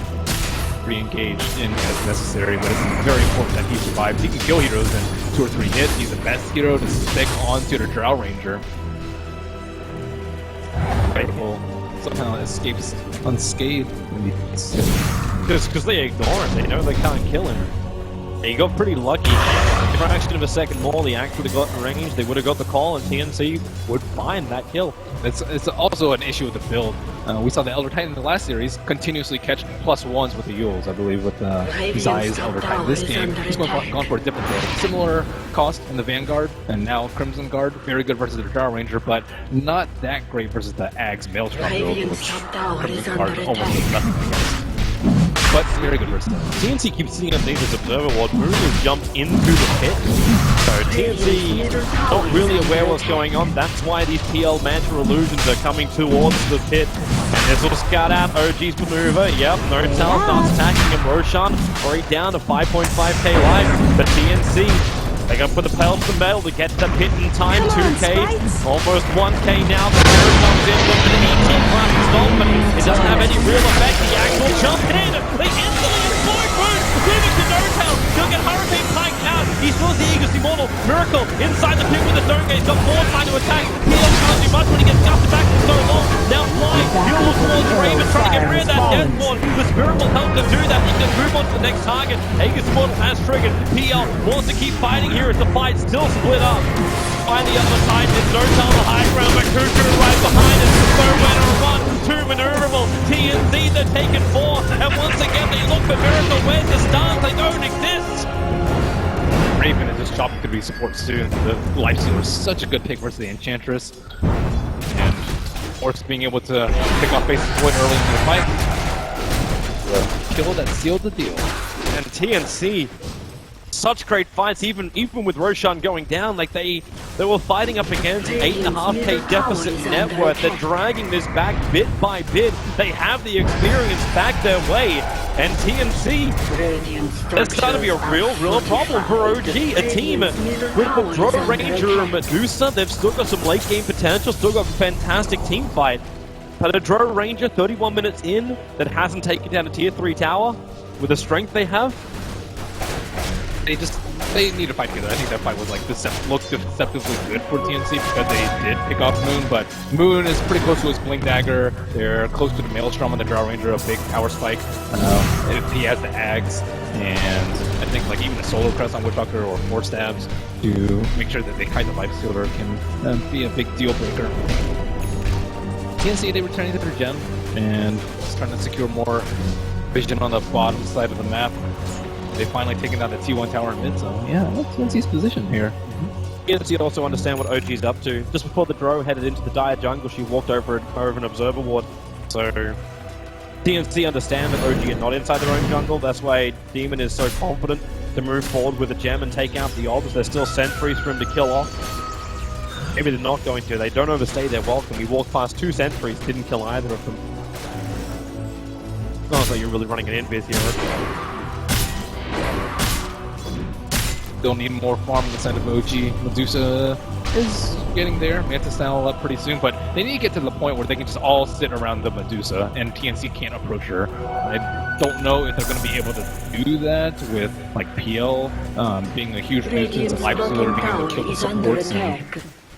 re-engage in as necessary, but it's very important that he survives. He can kill heroes in 2 or 3 hits. He's the best hero to stick onto the Drow Ranger. Incredible. Somehow escapes unscathed. Because they ignore him. They know they can't kill him. He got pretty lucky. If I actually have a second more, the Axe would have got in range, they would have got the call, and TNC would find that kill. It's also an issue with the build. We saw the Elder Titan in the last series continuously catch +1s with the Yules, I believe, with Zai's Elder Titan. This game, he's gone for a different build. Similar cost in the Vanguard, and now Crimson Guard. Very good versus the Drow Ranger, but not that great versus the Ag's Maelstrom build, which Crimson Guard almost does nothing against. But very good versus them. TNC keeps sitting underneath this observer ward. Moon has jumped into the pit. So TNC not really aware what's going on. That's why these PL Mantra illusions are coming towards the pit. And this will scout out OG's maneuver. Yep, No-Tail starts attacking him. Roshan already down to 5.5k life. But TNC, they're going to put the pedal to the metal to get the pit in time. 2k, almost 1k now. The Spirit comes in with an 18 class install, but it doesn't have any real effect. The actual jump in. They instantly explode Moon. Moving to No-Tail. He'll get Hurricane Pike out. He still has the Aegis Immortal. Miracle inside the pit with the Stone Gate. He's got more time to attack. He can't do much when he gets justed back for so long. Now Fly, he'll look towards Raven, trying to get rid of that Death Ward. The Spirit will help them do that. He can move on to the next target. Aegis Immortal has triggered. PL wants to keep fighting here as the fight still split up. By the other side, there's No-Tail on the high ground, but Cuckoo right behind it. Nowhere to run. 2 maneuverable. TNC, they're taking 4. And once again, they look for Miracle. Where's the stars? They don't exist. Raven is just chopping through these support soon. The Life Stealer is such a good pick versus the Enchantress. And Orcs being able to pick off Face's Void early in the fight. The kill that sealed the deal. And TNC, such great fights, even with Roshan going down, like they were fighting up against 8.5k deficit net worth. They're dragging this back bit by bit. They have the experience back their way. And TNC, it's starting to be a real problem for OG. A team with Drone Ranger and Medusa, they've still got some late game potential, still got a fantastic team fight. But a Drone Ranger 31 minutes in that hasn't taken down a tier 3 tower with the strength they have, They just they need to fight together. I think that fight was like looked deceptively good for TNC because they did pick off Moon, but Moon is pretty close to his Blink Dagger. They're close to the Maelstrom on the Drow Ranger, a big power spike. He has the Ags, and I think like even a Solar Crest on Witch Doctor or 4 stabs to make sure that they hide the Life Stealer can be a big deal breaker. TNC, they returning to their gem and starting to secure more vision on the bottom side of the map. They finally taken down the T1 tower in mid zone. Yeah, that's TNC's position here. TNC also understand what OG's up to. Just before the Drow headed into the dire jungle, she walked over an observer ward. So TNC understand that OG are not inside their own jungle. That's why Demon is so confident to move forward with the gem and take out the obs. There's still sentries for him to kill off. Maybe they're not going to. They don't overstay their welcome. We walked past 2 sentries, didn't kill either of them. Oh, so you're really running an invis here. They'll need more farm on the side of OG. Medusa is getting there. Manta style up pretty soon, but they need to get to the point where they can just all sit around the Medusa and TNC can't approach her. I don't know if they're going to be able to do that with like PL being a huge nuisance and Life Stealer being able to kill the supports in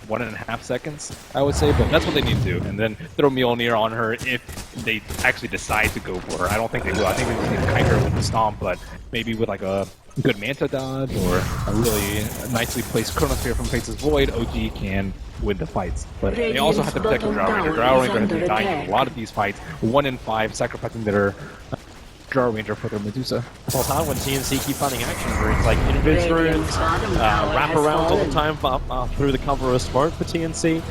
1.5 seconds, I would say, but that's what they need to do. And then throw Mjolnir on her if they actually decide to go for her. I don't think they will. I think they just need to kite her with the Stomp, but maybe with like a good Manta dodge or a really nicely placed Chronosphere from Face's Void, OG can win the fights. But they also have to protect the Drow Ranger. Drow Ranger has been dying in a lot of these fights. 1 in 5 sacrificing their Drow Ranger for their Medusa. Well, it's hard when TNC keep finding action runes, like invis runes, wraparounds all the time through the cover of smoke for TNC.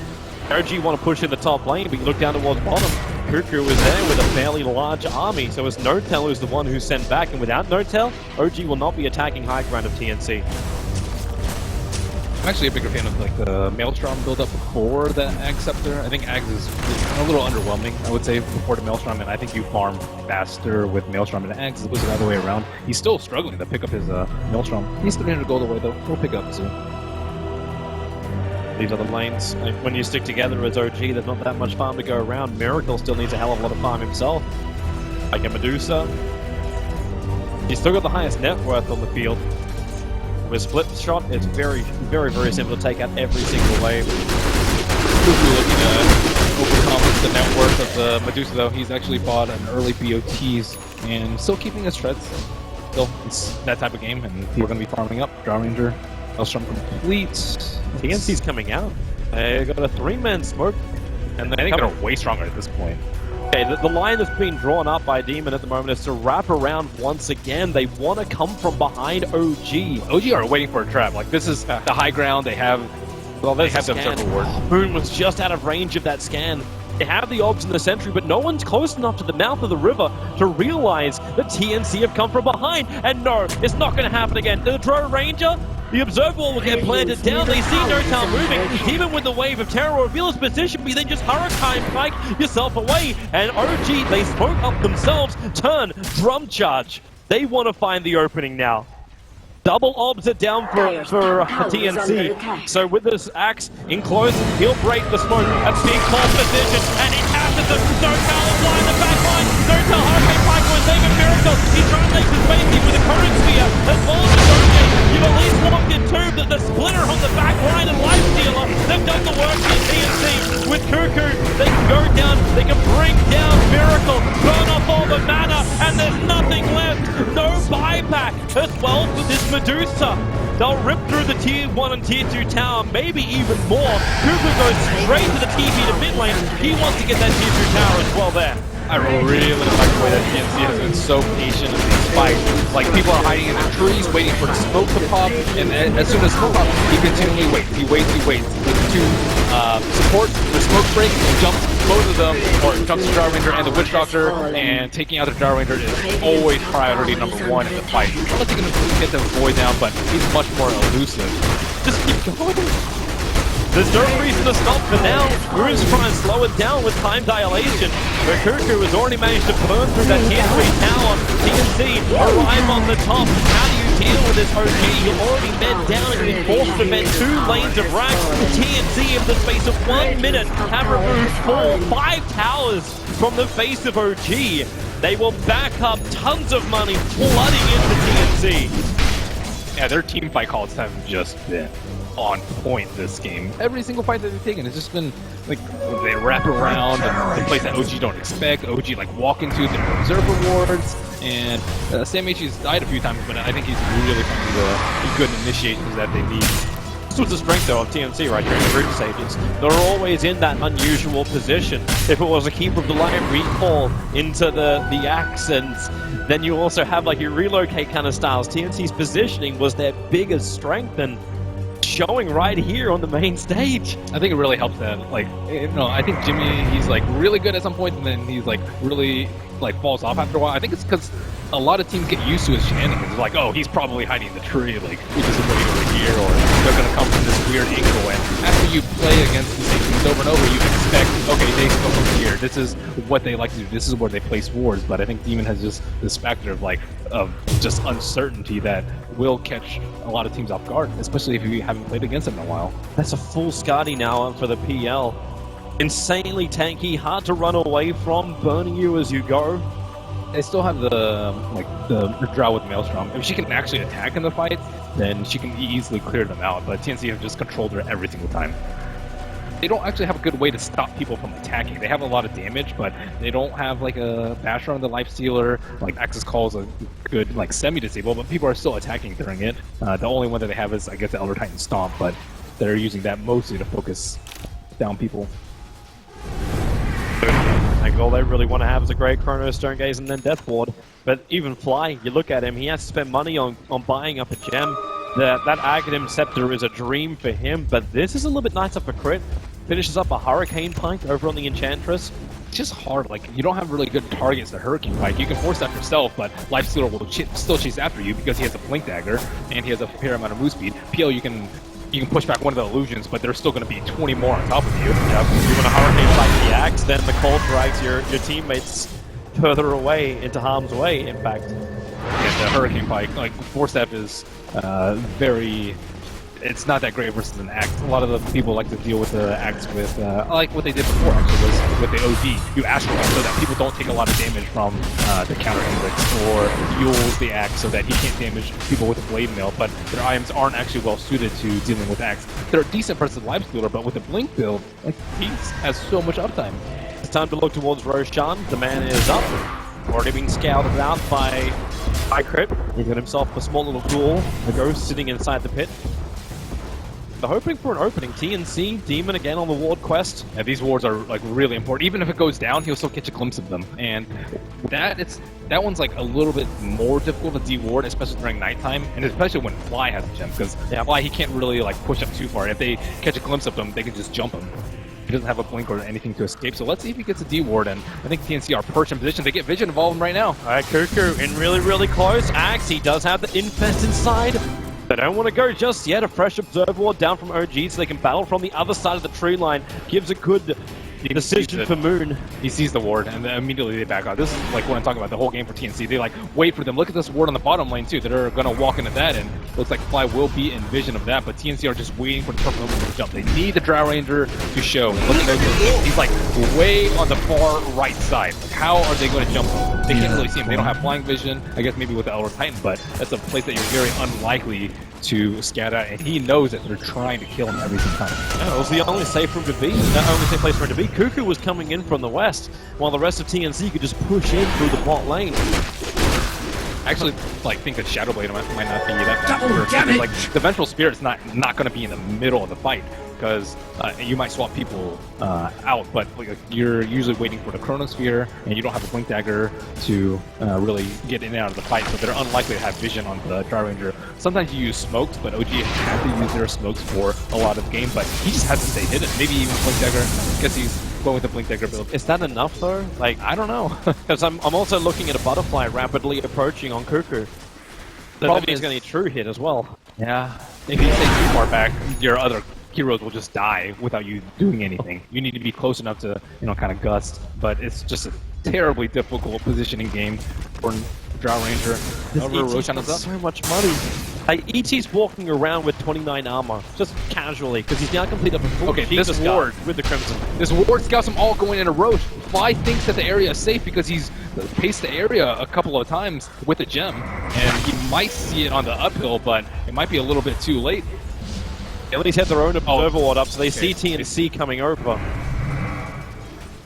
OG want to push in the top lane, but you look down towards bottom. Cuckoo is there with a fairly large army, so it's Notel who's the one who's sent back, and without Notel, OG will not be attacking high ground of TNC. I'm actually a bigger fan of like the Maelstrom build up before the Ag Scepter. I think Ags is a little underwhelming, I would say, before the Maelstrom, and I think you farm faster with Maelstrom and Ags was the other way around. He's still struggling to pick up his Maelstrom. He's 300 gold away though. He'll pick up soon. These are the lanes. When you stick together as OG, there's not that much farm to go around. Miracle still needs a hell of a lot of farm himself. Like a Medusa. He's still got the highest net worth on the field. With split shot, it's very, very, very simple to take out every single wave. Cuckoo looking to overcome the net worth of the Medusa though. He's actually bought an early BOTs and still keeping his shreds. Still, it's that type of game, and we're going to be farming up. Drow Ranger, Maelstrom complete. TNC's coming out. They got a 3-man smoke. And I think they're way stronger at this point. Okay, the line that's being drawn up by Demon at the moment is to wrap around once again. They want to come from behind OG. OG are waiting for a trap. Like, this is the high ground. They have, they have them several words. Moon was just out of range of that scan. They have the obs in the sentry, but no one's close enough to the mouth of the river to realize that TNC have come from behind. And no, it's not going to happen again. The Drow Ranger, the observer wall will get planted down. They see Notal moving. Even with the wave of terror, reveal his position, but then just hurricane pike yourself away. And OG, they spoke up themselves. Turn, drum charge. They want to find the opening now. Double obs it down for TNC. So with this axe in close, he'll break the smoke. A big call position, and he captures him. Notal will fly in the back line. Notal, hurricane pike will save a miracle. He translates his basic with a current sphere, as well as his own game. You've at least walked in two, that the splitter on the back line and Life Stealer, they've done the work in TNC. With Cuckoo, they can go down, they can bring down Miracle, burn off all the mana, and there's nothing left. No buyback as well for this Medusa. They'll rip through the tier 1 and tier 2 tower, maybe even more. Cuckoo goes straight to the TP to mid lane. He wants to get that tier 2 tower as well there. I really like the way that TNC has been so patient in these fights. Like, people are hiding in the trees, waiting for the smoke to pop, and as soon as smoke pops, he continually waits. He waits. With 2 support, the smoke break, jumps both of them, or jumps the Drow Ranger and the Witch Doctor, and taking out the Drow Ranger is always priority number 1 in the fight. Unless he can get the Void down, but he's much more elusive. Just keep going. There's no reason to stop for now. Moon's trying to slow it down with time dilation. But Cuckoo has already managed to burn through that tier 3 tower. TNC arrive on the top. How do you deal with this OG? You're already bent down and you're forced to bend 2 lanes of racks. TNC in the space of 1 minute have removed 5 towers from the face of OG. They will back up tons of money flooding into TNC. Yeah, their team fight calls have just been on point this game. Every single fight that they've taken has just been like they wrap around and the place that OG don't expect. OG like walk into their observer wards, and Sam H's died a few times, but I think he's really finding the good initiations that they need. This was the strength, though, of TNC right here in the group stages. They're always in that unusual position. If it was a Keeper of the Lion recall into the axe, and then you also have like your relocate kind of styles, TNC's positioning was their biggest strength, and showing right here on the main stage. I think it really helps that, like, you know, I think Jimmy, he's like really good at some point, and then he's like really like falls off after a while. I think it's because a lot of teams get used to his shenanigans. It's like, oh, he's probably hiding in the tree, like we just wait over here, or they're gonna come from this weird angle. And after you play against the same teams over and over, you expect, okay, they go from here. This is what they like to do. This is where they place wards. But I think Demon has just this factor of like of just uncertainty that will catch a lot of teams off guard, especially if you haven't played against them in a while. That's a full Scotty now for the PL. Insanely tanky, hard to run away from, burning you as you go. They still have the Drow with Maelstrom. If she can actually attack in the fight, then she can easily clear them out. But TNC have just controlled her every single time. They don't actually have a good way to stop people from attacking. They have a lot of damage, but they don't have like a basher on the Lifestealer. Like Access Call is a good like semi-disable, but people are still attacking during it. The only one that they have is, I guess, the Elder Titan Stomp, but they're using that mostly to focus down people. Like, all they really want to have is a Great Chrono, Stone Gaze, and then Death Ward. But even Fly, you look at him, he has to spend money on buying up a gem. That Aghanim Scepter is a dream for him, but this is a little bit nicer for crit. Finishes up a Hurricane Pike over on the Enchantress. It's just hard, like, you don't have really good targets to Hurricane Pike. You can force that yourself, but Lifestealer will still chase after you because he has a Blink Dagger, and he has a fair amount of move speed. PL, you can push back one of the illusions, but there's still going to be 20 more on top of you. Yep. You want to Hurricane Pike the axe, then the cold drags your teammates further away into harm's way, in fact. Yeah, the Hurricane Pike, like, 4-step is very... It's not that great versus an axe. A lot of the people like to deal with the axe with, like what they did before, actually, was with the OD. You Astral so that people don't take a lot of damage from the counter index, or Yules the axe so that he can't damage people with a blade mail, but their items aren't actually well suited to dealing with axe. They're a decent versus Lifestealer, but with the Blink build, like, he has so much uptime. It's time to look towards Roshan. The man is up. Already being scouted out by Crit. He's got himself a small little ghoul, a ghost sitting inside the pit. They're hoping for an opening. TNC, Demon again on the ward quest. Yeah, these wards are like really important. Even if it goes down, he'll still catch a glimpse of them. And that one's like a little bit more difficult to de-ward, especially during nighttime, and especially when Fly has a gem, because Fly, he can't really like push up too far. If they catch a glimpse of him, they can just jump him. He doesn't have a blink or anything to escape, so let's see if he gets a D-ward, and I think TNC are perched in position. They get vision involved right now. Alright, Cuckoo in really, really close. Axe, he does have the Infest inside. They don't want to go just yet. A fresh Observe Ward down from OG so they can battle from the other side of the tree line. Gives a good decision for Moon. He sees the ward, and then immediately they back out. This is like what I'm talking about, the whole game for TNC. They like wait for them. Look at this ward on the bottom lane too. They're going to walk into that, and looks like Fly will be in vision of that, but TNC are just waiting for the perfect moment to jump. They need the Drow Ranger to show. Look at those. He's like way on the far right side. Like, how are they going to jump him? They can't really see him. They don't have flying vision. I guess maybe with the Elder Titan, but that's a place that you're very unlikely to scat at, and he knows that they're trying to kill him every single time. Yeah, it was the only safe room to be, the only safe place for him to be. Cuckoo was coming in from the west, while the rest of TNC could just push in through the bot lane. I actually think that Shadowblade might not be that bad. Like, the Vengeful Spirit's not going to be in the middle of the fight, because you might swap people out, but like, you're usually waiting for the Chronosphere, and you don't have a Blink Dagger to really get in and out of the fight, so they're unlikely to have vision on the Drow Ranger. Sometimes you use smokes, but OG have to use their smokes for a lot of the game, but he just has to stay hidden. Maybe even Blink Dagger, because he's going with the Blink Dagger build. Is that enough though? Like, I don't know. Because I'm also looking at a Butterfly rapidly approaching on Cuckoo. The problem is going to get true hit as well. Yeah. If you stay too far back, your other heroes will just die without you doing anything. You need to be close enough to, kind of gust, but it's just a terribly difficult positioning game for Drow Ranger. However, Roshan is up. So much money. Like, ET's walking around with 29 armor, just casually, because he's now completed a full This Jeepers ward guard with the Crimson. This ward scouts them all going in a row. Fi thinks that the area is safe because he's paced the area a couple of times with a gem, and he might see it on the uphill, but it might be a little bit too late. At least have their own observer ward up, so they see TNC coming over.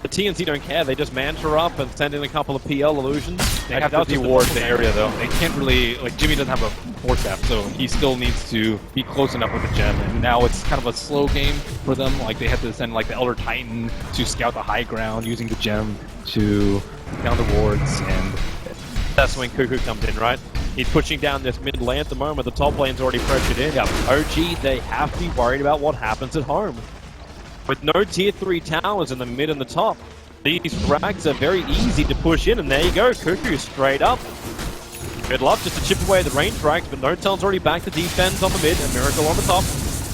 The TNC don't care, they just mantra up and send in a couple of PL illusions. They have to de-ward the area though. They can't really, like Jimmy doesn't have a force staff, so he still needs to be close enough with the gem. And now it's kind of a slow game for them. Like they have to send like the Elder Titan to scout the high ground using the gem to down the wards, and that's when Cuckoo comes in, right? He's pushing down this mid lane at the moment. The top lane's already pressured in. OG, they have to be worried about what happens at home. With no tier 3 towers in the mid and the top, these frags are very easy to push in, and there you go, Cuckoo straight up. Good luck just to chip away the range frags, but No Tail's already back to defense on the mid, and Miracle on the top.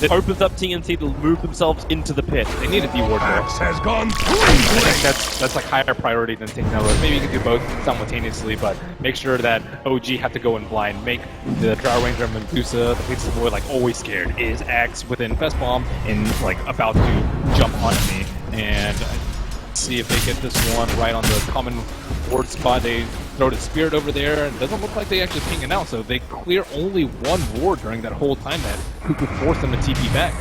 It opens up TNC to move themselves into the pit. they need a de-ward there. Has gone I think that's like higher priority than taking that road. Maybe you can do both simultaneously, but make sure that OG have to go in blind. Make the Drow Ranger and Medusa, the Faceless Void, like always scared. Is Axe within Fest Bomb and like about to jump onto me, and see if they get this one right on the common ward spot. They throw the Spirit over there, and it doesn't look like they actually ping it out, so they clear only one ward during that whole time that Cuckoo forced them to TP back.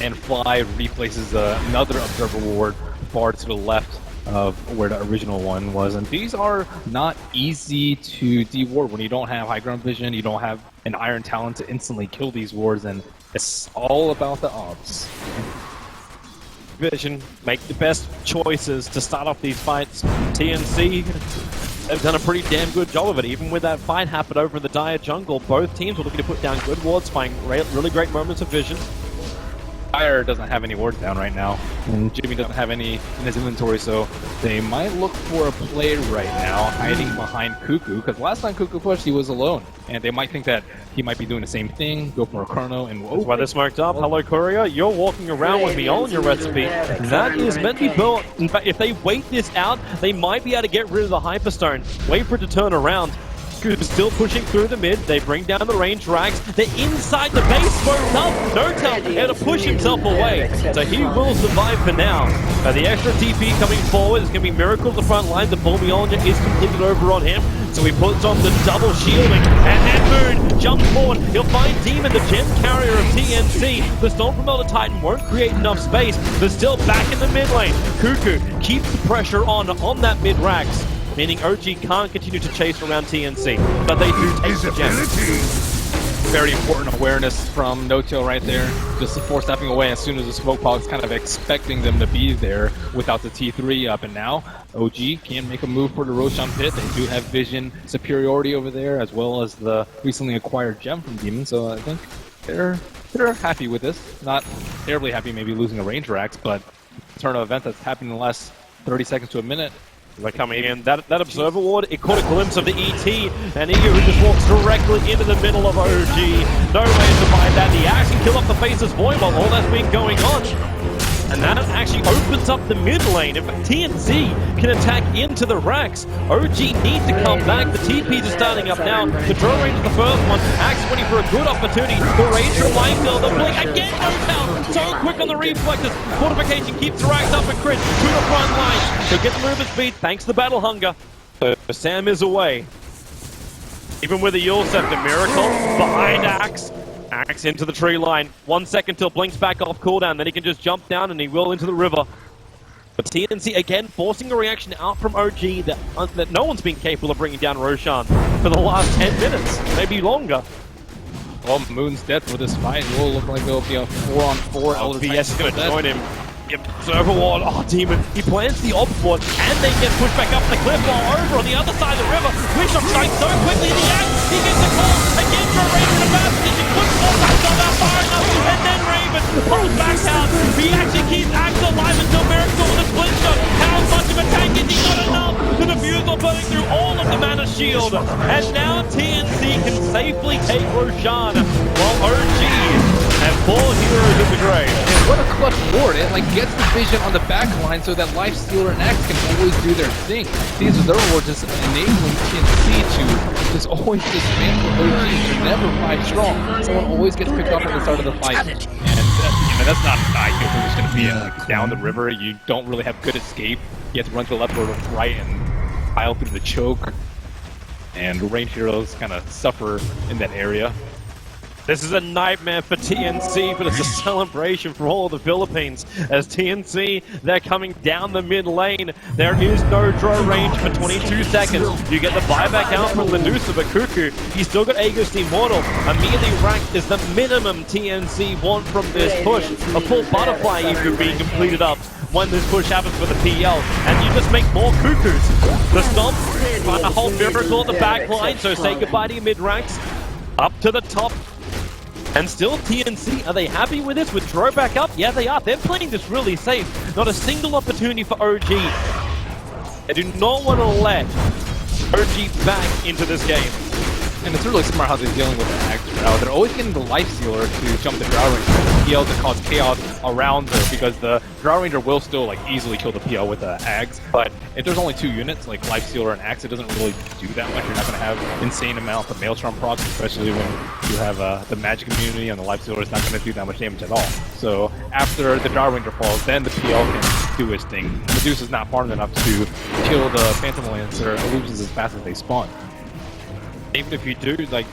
And Fly replaces another Observer ward far to the left of where the original one was, and these are not easy to de-ward when you don't have high ground vision, you don't have an Iron Talon to instantly kill these wards, and it's all about the odds. Vision, make the best choices to start off these fights. TNC have done a pretty damn good job of it. Even with that fight happen over in the dire jungle, both teams were looking to put down good wards, finding really great moments of vision. Fire doesn't have any wards down right now, and Jimmy doesn't have any in his inventory, so they might look for a play right now, hiding behind Cuckoo, because last time Cuckoo pushed, he was alone, and they might think that he might be doing the same thing, go for a Chrono, and That's why they're smoked up. Hello, Courier. You're walking around with me on your recipe. That is meant to be built. In fact, if they wait this out, they might be able to get rid of the Hyperstone. Wait for it to turn around. Cuckoo's still pushing through the mid. They bring down the range rags. They're inside the base, smoked up. No Tail able to push himself away. So he will survive for now. The extra TP coming forward is going to be Miracle at the front line. The Bull Mjolnir is completed over on him. So he puts on the double shielding. And then Moon jumps forward. He'll find Demon, the gem carrier of TNC. The Storm from Elder Titan won't create enough space. They're still back in the mid lane. Cuckoo keeps the pressure on that mid rags, meaning OG can't continue to chase around TNC, but they do take the gem. Very important awareness from No-Tail right there, just force stepping away as soon as the smoke pog's kind of expecting them to be there without the T3 up, and now OG can make a move for the Roshan pit. They do have vision superiority over there, as well as the recently acquired gem from Demon, so I think they're happy with this. Not terribly happy maybe losing a range rax, but turn of event that's happened in the last 30 seconds to a minute. They're coming in. That Observer Ward, it caught a glimpse of the ET, and Ego who just walks directly into the middle of OG. No way to survive that. The axe can kill off the Faceless Void while all that's been going on. And that actually opens up the mid lane. If TNC can attack into the racks, OG needs to come back. The TPs are starting up now. The draw range is the first one. Axe waiting for a good opportunity. The Ranger line build. The blink again. No. So quick on the reflexes. Fortification keeps the racks up and crit to the front line. So get the movement speed thanks to Battle Hunger. So Sam is away. Even with the Yule Scepter, Miracle behind Axe. Axe into the tree line. 1 second till Blink's back off cooldown. Then he can just jump down and he will into the river. But TNC again forcing a reaction out from OG that no one's been capable of bringing down Roshan for the last 10 minutes, maybe longer. Well, Moon's dead for this fight. It will look like there'll be a 4-on-4 Elder VS is Titan going to join him. Yep, Observer Ward. Oh, Demon. He plants the Obs Ward and they get pushed back up the cliff while over on the other side of the river. Wishop strikes so quickly. The axe. He gets a call. Again for Raven. The bad position. Couldn't fall back on that far enough. And then Raven pulls back out. He actually keeps Axe alive until Miracle with a split shot. How much of a tank is he? Not enough. The diffusal burning through all of the mana shield. And now TNC can safely take Roshan while OG have 4 heroes in the grave. And what a clutch forward. It like gets the vision on the back line so that Life Stealer and X can always do their thing. These are their words, just enabling TNC to just always dismantle OGs. They're never 5 strong. Someone always gets picked up at the start of the fight. And that's not an ideal position to be in. Like down the river, you don't really have good escape. You have to run to the left or the right and pile through the choke. And range heroes kind of suffer in that area. This is a nightmare for TNC, but it's a celebration for all of the Philippines. As TNC, they're coming down the mid lane. There is no draw range for 22 seconds. You get the buyback out from Medusa, but Cuckoo, he's still got Aegis Immortal. Immediately ranked is the minimum TNC want from this push. A full butterfly even being completed up when this push happens for the PL, and you just make more Cuckoos. The Stomp, trying to hold Miracle at the back line, so say goodbye to your mid ranks. Up to the top. And still TNC, are they happy with this? With Dro back up? Yeah, they are. They're playing this really safe. Not a single opportunity for OG. They do not want to let OG back into this game. And it's really smart how they're dealing with the Axe Drow. They're always getting the Life Stealer to jump the Drow Ranger, PL to cause chaos around her, because the Drow Ranger will still like easily kill the PL with the Axe. But if there's only 2 units, like Life Stealer and Axe, it doesn't really do that much. You're not going to have insane amounts of Maelstrom procs, especially when you have the magic immunity, and the Life Stealer is not going to do that much damage at all. So after the Drow Ranger falls, then the PL can do his thing. Medusa's not farmed enough to kill the Phantom Lancer illusions as fast as they spawn. Even if you do, like,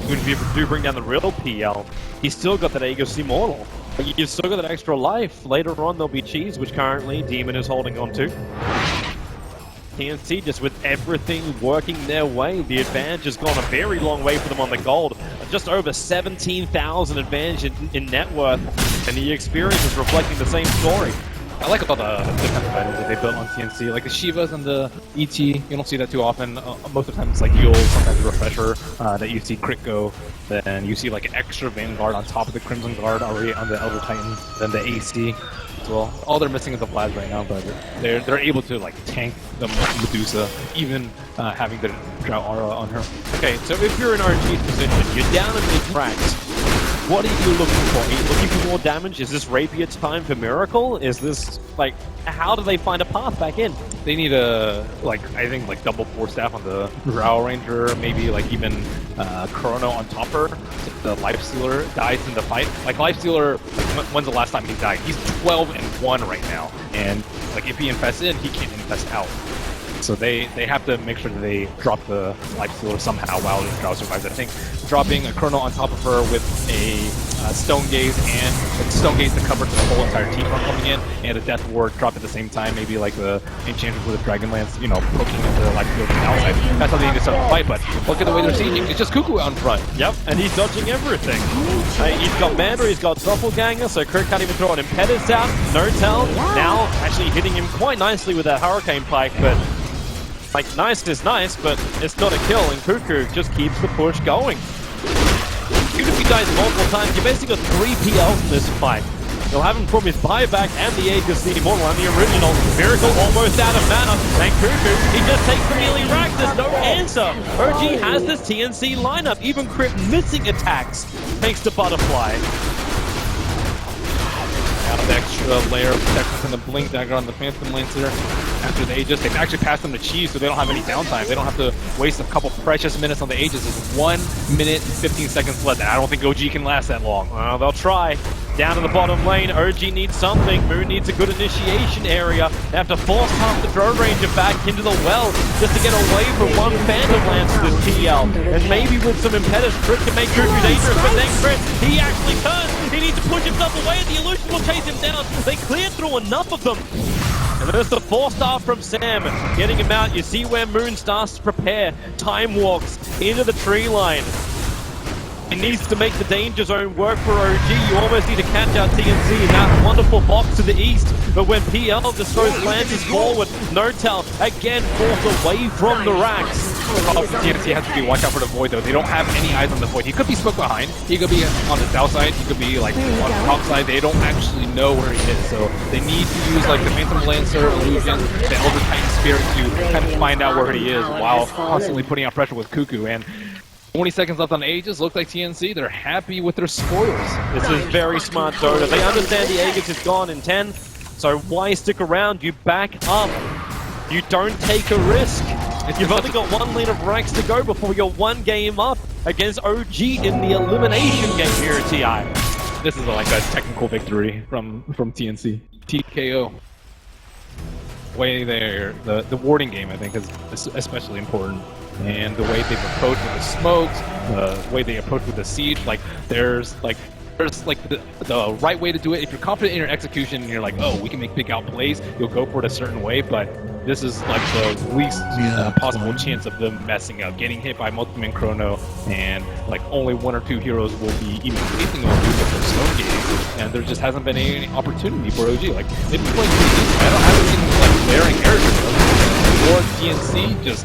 even if you do bring down the real PL, he's still got that Aegis Immortal. But you've still got that extra life. Later on, there'll be Cheese, which currently Demon is holding on to. TNC just with everything working their way. The advantage has gone a very long way for them on the gold. Just over 17,000 advantage in net worth, and the experience is reflecting the same story. I like all the defensive items that they built on TNC, like the Shivas and the ET. You don't see that too often. Most of the time it's like Yule, sometimes a Refresher, that you see crit go. Then you see like an extra Vanguard on top of the Crimson Guard already on the Elder Titan. Then the AC as well. All they're missing is the Blaz right now, but they're able to like tank the Medusa, even having the Drow Aura on her. Okay, so if you're in RNG's position, you're down in mid-ranks. What are you looking for? Are you looking for more damage? Is this Rapier time for Miracle? Is this, like, how do they find a path back in? They need a, like, I think, like, double 4 staff on the Drow Ranger, maybe, like, even Chrono on top her. If the Life Stealer dies in the fight. Like, Life Stealer, when's the last time he died? He's 12-1 right now. And, like, if he infests in, he can't infest out. So they have to make sure that they drop the Life Stealer somehow while the Drow survives. I think dropping a Chrono on top of her with a Stone Gaze and Stone Gaze to cover the whole entire team from coming in, and a Death Ward dropped at the same time, maybe like the Enchantress with a Dragonlance, you know, poking into the Life Stealer from the outside. That's how they need to start the fight, but look at the way they're sieging. It's just Cuckoo out in front. Yep, and he's dodging everything. He's got Mandra, he's got Doppelganger, so Kirk can't even throw an Impetus out. No Tell, now actually hitting him quite nicely with that Hurricane Pike, but like, nice is nice, but it's not a kill, and Cuckoo just keeps the push going. Even if he dies multiple times, you basically got 3 PLs in this fight. You'll have him from his buyback and the Aegis, the Immortal, and the original. Miracle almost out of mana, and Cuckoo, he just takes the melee rack, there's no answer. OG has this TNC lineup, even Crypt missing attacks, thanks to Butterfly. Now the extra layer of protection from the Blink Dagger on the Phantom Lancer. After the Aegis, they've actually passed them to Cheese, so they don't have any downtime. They don't have to waste a couple precious minutes on the Aegis. It's 1 minute, 15 seconds left, and I don't think OG can last that long. Well, they'll try. Down to the bottom lane, OG needs something. Moon needs a good initiation area. They have to force half the Drone Ranger back into the well just to get away from one Phantom Lance with this TL. And maybe with some Impetus, Crit can make Cuckoo dangerous, but then Crit, he actually turns. He needs to push himself away, and the Illusion will chase him down. They cleared through enough of them. And there's the 4-star from Sam, getting him out. You see where Moon starts to prepare. Time walks into the tree line. He needs to make the danger zone work for OG. You almost need to catch out TNC in that wonderful box to the east. But when PL just throws Lances forward, No-Tell again forced away from the racks. TNC has to be watch out for the Void though. They don't have any eyes on the Void. He could be smoked behind. He could be on the south side. He could be like on the top side. They don't actually know where he is. So they need to use like the Phantom Lancer, Illusion, the Elder Titan Spirit to kind of find out where he is while constantly putting out pressure with Cuckoo. And 20 seconds left on Aegis. Looks like TNC, they're happy with their spoils. This is very smart, Dota. They understand the Aegis is gone in 10, so why stick around? You back up. You don't take a risk. You've only got 1 lane of Rax to go before you're 1 game up against OG in the elimination game here at TI. This is like a technical victory from TNC. TKO. Way there, the warding game I think is especially important. And the way they've approached with the smokes, the way they approach with the siege, like there's the right way to do it. If you're confident in your execution and you're like, oh, we can make big out plays, you'll go for it a certain way, but this is like the least possible chance of them messing up, getting hit by multi-man chrono, and like only 1 or 2 heroes will be even facing OG with their stone gaze, and there just hasn't been any opportunity for OG. Like they've been playing pretty decent. I haven't seen like glaring errors or TNC just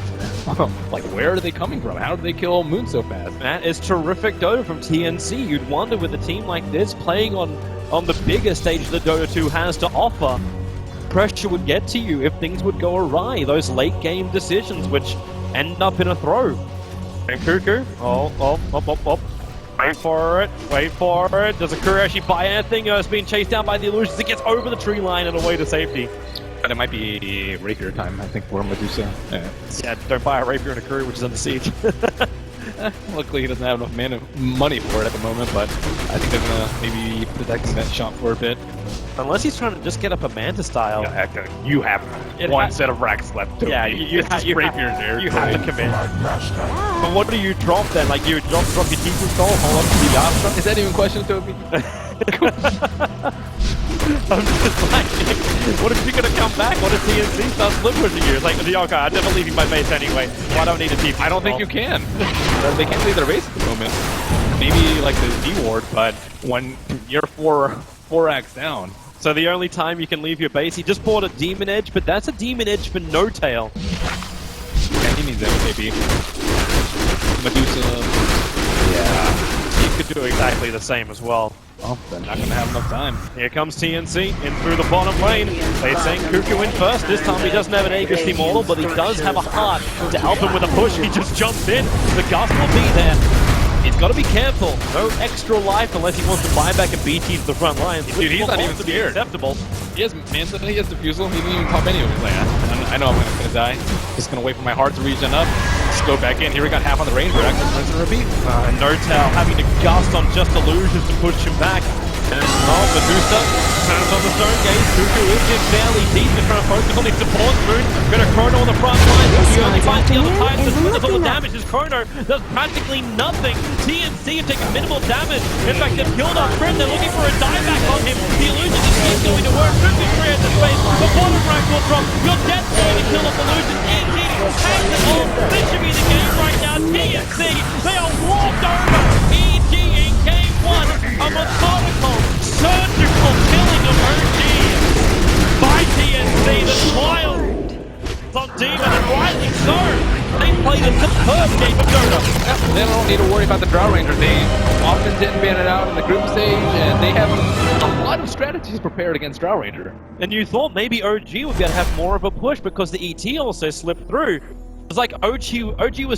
like where are they coming from? How did they kill Moon so fast? That is terrific Dota from TNC. You'd wonder with a team like this playing on the bigger stage that Dota 2 has to offer, pressure would get to you if things would go awry. Those late game decisions which end up in a throw. And Cuckoo, wait for it, wait for it. Does Akuru actually buy anything? It's being chased down by the illusions. It gets over the tree line and away to safety. But it might be rapier time, I think, for Medusa. Yeah, don't buy a rapier and a Akuru which is under siege. Luckily, he doesn't have enough money for it at the moment, but I think they're gonna maybe protecting that shot for a bit. Unless he's trying to just get up a Manta style. You have one set of racks left. Yeah, you have to commit. But what do you drop then? Like you drop your Deepest Soul, hold on to the Astra? Is that even a question, Toby? I'm just like, what if you're gonna come back? What if TNC starts flip pushing you? It's like, okay, I'm never leaving my base anyway. Why don't I need a team? I don't think you can. They can't leave their base at the moment. Maybe like the D ward, but when you're four racks down. So the only time you can leave your base, he just bought a Demon Edge, but that's a Demon Edge for no tail. Yeah, he needs that maybe. Medusa. Yeah, he could do exactly the same as well. Well, they're not going to have enough time. Here comes TNC in through the bottom lane. They send Cuckoo in first. This time he doesn't have an Aegis Immortal, but he does have a heart to help him with a push. He just jumps in. The gust will be there. He's got to be careful. No extra life unless he wants to buy back a BT to the front line. Dude, he's not even scared. Acceptable. He has Manta, he has Diffusal. He didn't even pop any of his land. I know I'm going to die. Just going to wait for my heart to regen up. Just go back in. Here we got half on the range. We're actually rinse and repeat. No tail having to gust on just illusions to push him back. And Medusa turns on the stone gaze. Cuckoo is in fairly deep. They're trying to focus on his support moon. Got a Chrono on the front line. He only finds the other Titan. Does all the damage. His Chrono does practically nothing. TNC have taken minimal damage. In fact, they've killed our friend. They're looking for a dieback on him. The illusion is going to work. Cuckoo creates the space. The bottom rank will drop. You're dead going to kill off illusion. EG hangs it all. This should be the game right now. TNC, they are walked over. EG in game 1. A methodical, surgical killing of OG by TNC. The trial on Demon, and rightly so. They played a superb game of Dota. They don't need to worry about the Drow Ranger. They often didn't ban it out in the group stage, and they have a lot of strategies prepared against Drow Ranger. And you thought maybe OG would be able to have more of a push because the ET also slipped through. It was like OG was